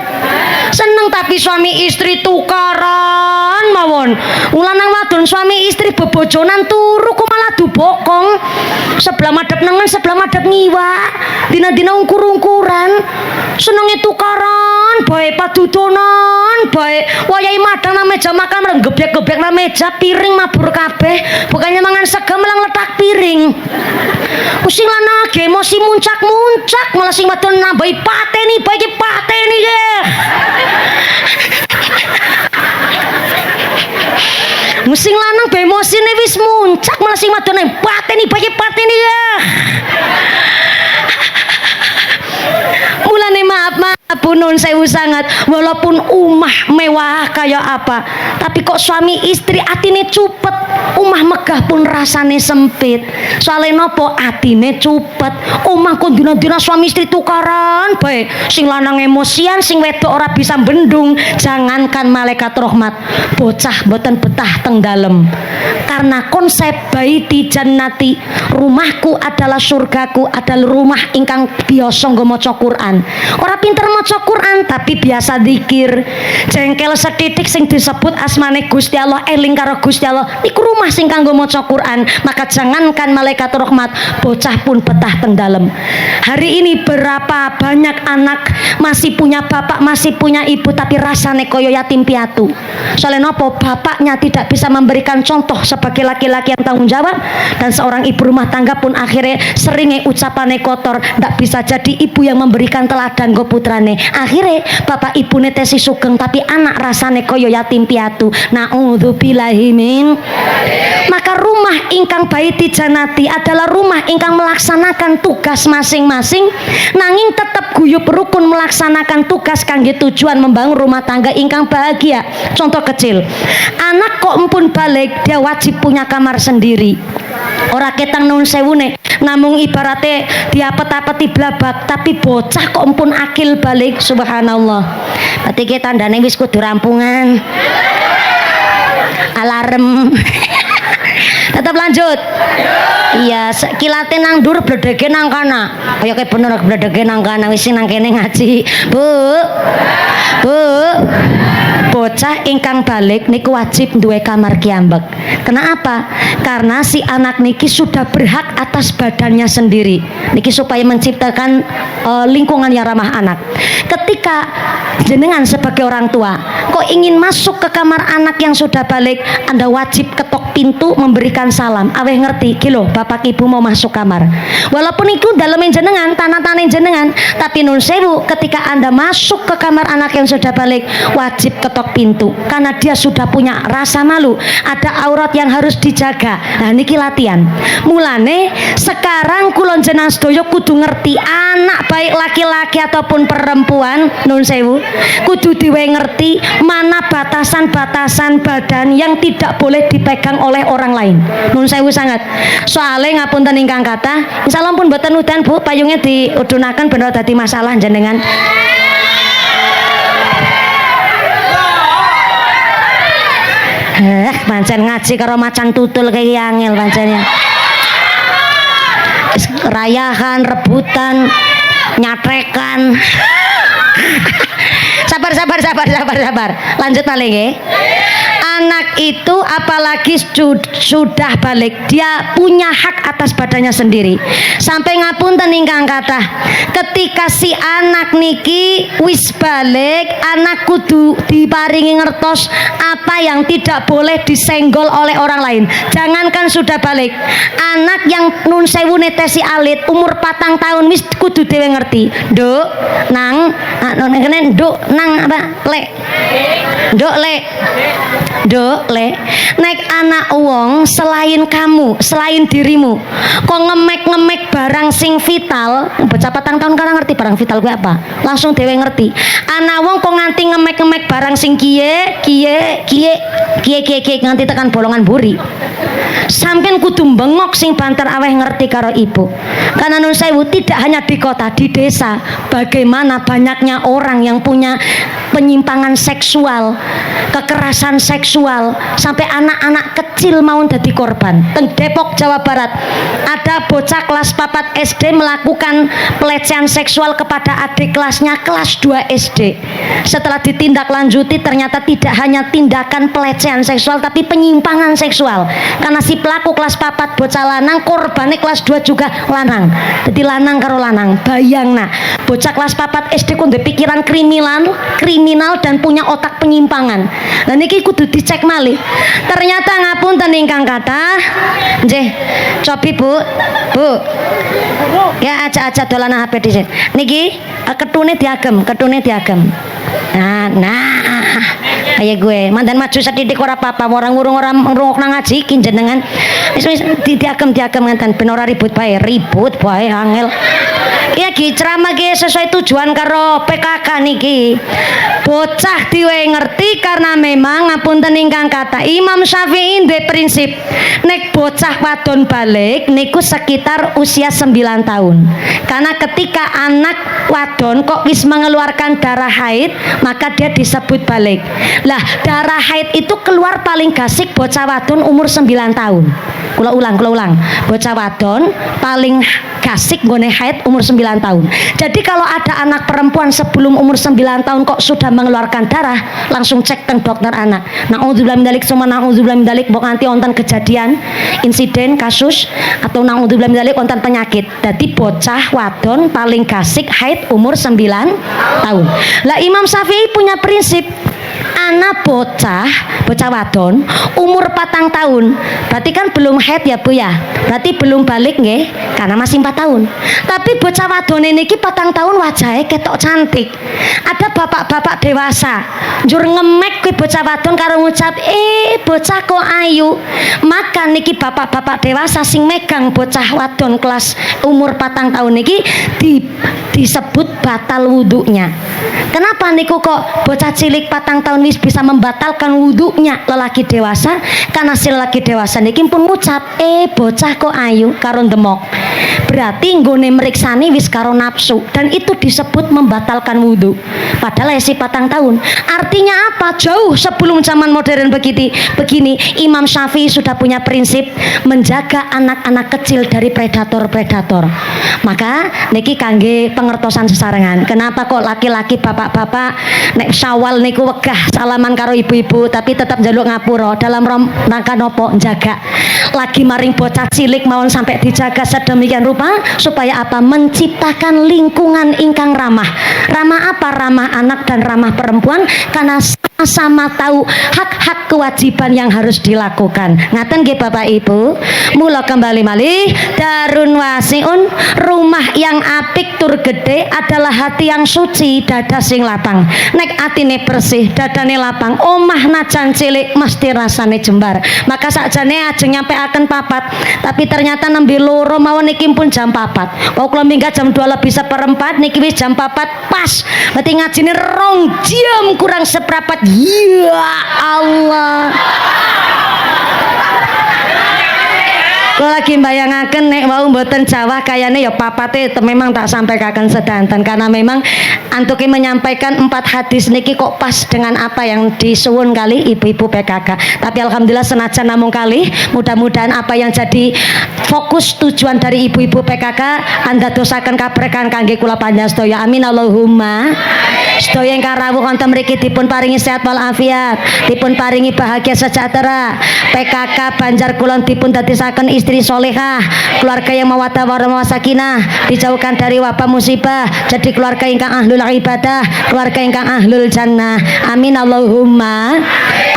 Seneng. Tapi suami istri tukaran mawon mawon. Lanang wadon suami istri bebojonan turu kok malah dubokong. Sebelah madhep nengen, sebelah madhep ngiwa. Dina-dina ungkur-ungkuran. Senenge tukaran, bae padudonan, bae wayahe madang nang meja makan gebyek-gebyek nang meja, piring mabur kabeh. Bukannya mangan sega malah letak piring. Sing lanang emosi muncak-muncak, malah sing wadon nambahi pateni, bae iki pateni ya. Sing lanang emosine wis muncak, malah sing wadon pateni, bae iki pateni ya. Mulane maaf pun nun sewu sangat, walaupun umah mewah kayak apa, tapi kok suami istri atine cupet, umah megah pun rasane sempit. Soalnya nopo atine cupet, umah kok dina-dina suami istri tukaran bae, sing lanang emosian, sing wedok ora bisa bendung. Jangankan malaikat rahmat, bocah boten betah teng dalem. Karena konsep baiti jannati, rumahku adalah surgaku, adalah rumah ingkang biasa nggo maca Quran. Ora pinter maca Quran tapi biasa zikir. Jengkel setitik sing disebut asmane Gusti Allah, eling karo Gusti Allah, iku rumah sing kanggo maca Quran. Maka jangankan malaikat rahmat, bocah pun betah teng dalem. Hari ini berapa banyak anak masih punya bapak, masih punya ibu, tapi rasane koyo yatim piatu. Soalnya nopo, bapaknya tidak bisa memberikan contoh sebagai laki-laki yang tanggung jawab, dan seorang ibu rumah tangga pun akhirnya seringnya ucapannya kotor, ndak bisa jadi ibu yang memberikan teladan go putrane. Akhirnya bapak ibu netesi sugeng tapi anak rasane koyo yatim piatu. Na'udzubillahi min. Maka rumah ingkang baiti janati adalah rumah ingkang melaksanakan tugas masing-masing, nanging tetap guyub rukun melaksanakan tugas kangge tujuan membangun rumah tangga ingkang bahagia. Contoh kecil, anak kok empun balik, dia wajib punya kamar sendiri. Ora ketang nun sewune, namung ibaratnya dia peta-peti blabak, tapi bocah kok empun akil balik, subhanallah. Berarti kita tandane wis kudu rampungan. Alarm. Tetap lanjut. Iya, kilate nang dur bledege nang kana. Kaya ke bener bledege nang kana, wis nang kene ngaji. Bu. Bocah ingkang balik niku wajib duwe kamar kiambek. Kenapa? Karena si anak niki sudah berhak atas badannya sendiri. Niki supaya menciptakan lingkungan yang ramah anak. Ketika jenengan sebagai orang tua kok ingin masuk ke kamar anak yang sudah balik, Anda wajib ketok pintu memberikan salam. Aweh ngerti, kilo bapak ibu mau masuk kamar. Walaupun itu dalemin jenengan, tanah-tanah jenengan, tapi nun sewu ketika Anda masuk ke kamar anak yang sudah balik, wajib ketok pintu, karena dia sudah punya rasa malu, ada aurat yang harus dijaga. Nah niki latihan. Mulane sekarang kulon jenengan sedaya kudu ngerti, anak baik laki-laki ataupun perempuan nun sewu kudu diwe ngerti mana batasan-batasan badan yang tidak boleh dipegang oleh orang lain. Nun sewu sangat. Soalnya ngapunten ingkang kathah, insyaallah pun boten udan Bu, payungnya diudunaken bener dadi masalah jenengan. Pancen ngaji karo macan tutul kayak angel pancennya. Rayahan, rebutan, nyatrekan. Sabar. Lanjut paling ya. Anak itu apalagi sudah balik, dia punya hak atas badannya sendiri. Sampai ngapunten ingkang kathah, ketika si anak niki wis balik, anak kudu diparingi ngertos apa yang tidak boleh disenggol oleh orang lain. Jangankan sudah balik, anak yang nun sewu netesi alit umur 4 tahun wis kudu dhewe ngerti. Nduk, nang nduk nang apa? Lek. Nduk lek. Dok, le, naik anak wong selain kamu, selain dirimu, kok ngemek barang sing vital, bocah 4 tahun kan ngerti barang vital gue apa, langsung dewe ngerti. Anak wong kok nganti ngemek barang sing kie nganti tekan bolongan buri. Sampeyan kudu bengok sing banter aweh ngerti karo ibu. Karena nun sewu tidak hanya di kota, di desa, bagaimana banyaknya orang yang punya penyimpangan seksual, kekerasan seksual, sampai anak-anak kecil mau jadi korban. Teng Depok, Jawa Barat, ada bocah kelas 4 SD melakukan pelecehan seksual kepada adik kelasnya kelas 2 SD. Setelah ditindaklanjuti ternyata tidak hanya tindakan pelecehan pelecehan seksual tapi penyimpangan seksual. Karena si pelaku kelas 4 bocah lanang, korbannya kelas 2 juga lanang. Jadi lanang karo lanang. Bayangna, bocah kelas 4 SD kok pikiran kriminal dan punya otak penyimpangan. Lah niki kudu dicek malih. Ternyata ngapunten ingkang kathah. Nggih. Cobi Bu. Bu. Ya aja dolanan HP dhisik. Niki ketune diagem. Nah, kayak gue mandan maju sedidik ora apa-apa, orang ngrungokna ngaji ki jenengan wis diagem ngenten ben ora ribut bae angel. Iya ki ceramah ki sesuai tujuan karo PKK niki. Bocah diwe ngerti karena memang ngapunten ingkang kata Imam Syafi'i duwe prinsip nek bocah wadon balik niku sekitar usia 9 tahun. Karena ketika anak wadon kok wis mengeluarkan darah haid, maka dia disebut balik. Lah, darah haid itu keluar paling gasik bocah wadon umur 9 tahun. Kula ulang. Bocah wadon paling gasik nggone haid umur 9 tahun. Jadi kalau ada anak perempuan sebelum umur 9 tahun kok sudah mengeluarkan darah, langsung cek teng dokter anak. Naudzubillah min dzalik summa naudzubillah min dzalik, mbok nganti wonten kejadian, insiden, kasus atau naudzubillah min dzalik wonten penyakit. Jadi bocah wadon paling gasik haid umur 9 tahun. Lah Imam Syafi'i punya prinsip anak bocah wadon umur 4 tahun berarti kan belum haid ya Bu ya, berarti belum balik nggih karena masih 4 tahun. Tapi bocah wadon ini 4 tahun wajahnya ketok cantik. Ada bapak-bapak dewasa njur ngemek kuwi bocah wadon karo ngucap bocah kok ayu. Maka niki bapak-bapak dewasa sing megang bocah wadon kelas umur 4 tahun niki disebut batal wudunya. Kenapa niku kok bocah cilik 4 tahun wis bisa membatalkan wudunya lelaki dewasa? Karena si lelaki dewasa niki pun ngucap bocah kok ayu karo ndemok. Berarti nggone mriksani wis karo nafsu dan itu disebut membatalkan wudu. Padahal si 4 tahun. Artinya apa? Jauh sebelum zaman modern begini Imam Syafi'i sudah punya prinsip menjaga anak-anak kecil dari predator-predator. Maka niki kangge pengertosan sesarengan. Kenapa kok laki-laki bapak-bapak nek Syawal niku wegah salaman karo ibu-ibu tapi tetap njaluk ngapura dalam rangka nopo jaga lagi maring bocah cilik mawon sampai dijaga sedemikian rupa supaya apa? Menciptakan lingkungan ingkang ramah. Ramah apa? Ramah anak dan ramah perempuan karena sama tahu hak-hak kewajiban yang harus dilakukan. Ngaten nggih Bapak Ibu. Mula kembali malih darun wasiun, rumah yang apik tur gede adalah hati yang suci, dada sing lapang. Nek atine bersih, dadane lapang, omah najan cilik mesti rasane jembar. Maka sakjane ajeng nyampeaken 4, tapi ternyata nembe loro mawon niki pun jam 4. Kok kula minggat jam 2 lebih 1/4 niki wis jam 4 pas. Berarti ngajine 2 jam kurang seprapat. Ya Allah. Kalau lagi bayangaken nek wau mboten Jawa kayane ya papate memang tak sampaikaken sedanten karena memang antuke menyampaikan 4 hadis niki kok pas dengan apa yang disuwun kali ibu-ibu PKK. Tapi alhamdulillah senajan namung kali mudah-mudahan apa yang jadi fokus tujuan dari ibu-ibu PKK anda dosaken kaberkahan kangge kula panjenengan sedaya. Amin Allahumma. Sedaya ingkang rawuh wonten mriki dipun paringi sehat wal afiat, dipun paringi bahagia sejahtera. PKK Banjar Kulon dipun dadosaken istri solehah, keluarga yang mawaddah warahmah sakinah, dijauhkan dari wabah musibah, jadi keluarga ingkang ahlul ibadah, keluarga ingkang ahlul jannah. Amin Allahumma.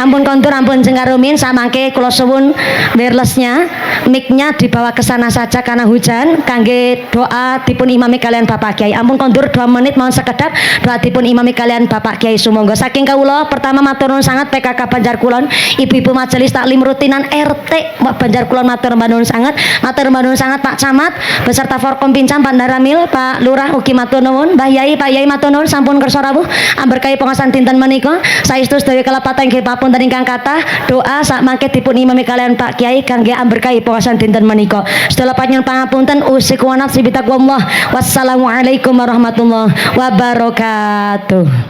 Ampun kontur, ampun jengkarumin, samangke kula suwun wirelessnya, mic-nya dibawa ke sana saja karena hujan. Kangge doa dipun imami kalian Bapak Kiai. Ampun kontur 2 menit mohon sekedap doa dipun imami kalian Bapak Kiai sumangga. Saking kawula pertama matur nuwun sangat PKK Banjar Kulon, ibu-ibu majelis taklim rutinan RT Banjar Kulon matur nuwun sangat Pak Camat beserta Forkom Pincam Pak Daramil, Pak Lurah ugi matur nuwun, Mbah Yai, Pak Yai matur nuwun sampun kersa rawuh amberkahi pengawasan dinten menika. Saestu sedaya kelepatan nggih papunten ingkang kathah. Doa sak mangke dipun imami kalian Pak Kiai kangge amberkahi pengawasan dinten menika. Sedaya panjenengan pangapunten usiku wa nafsi bitaqwallah. Wassalamualaikum warahmatullahi wabarakatuh.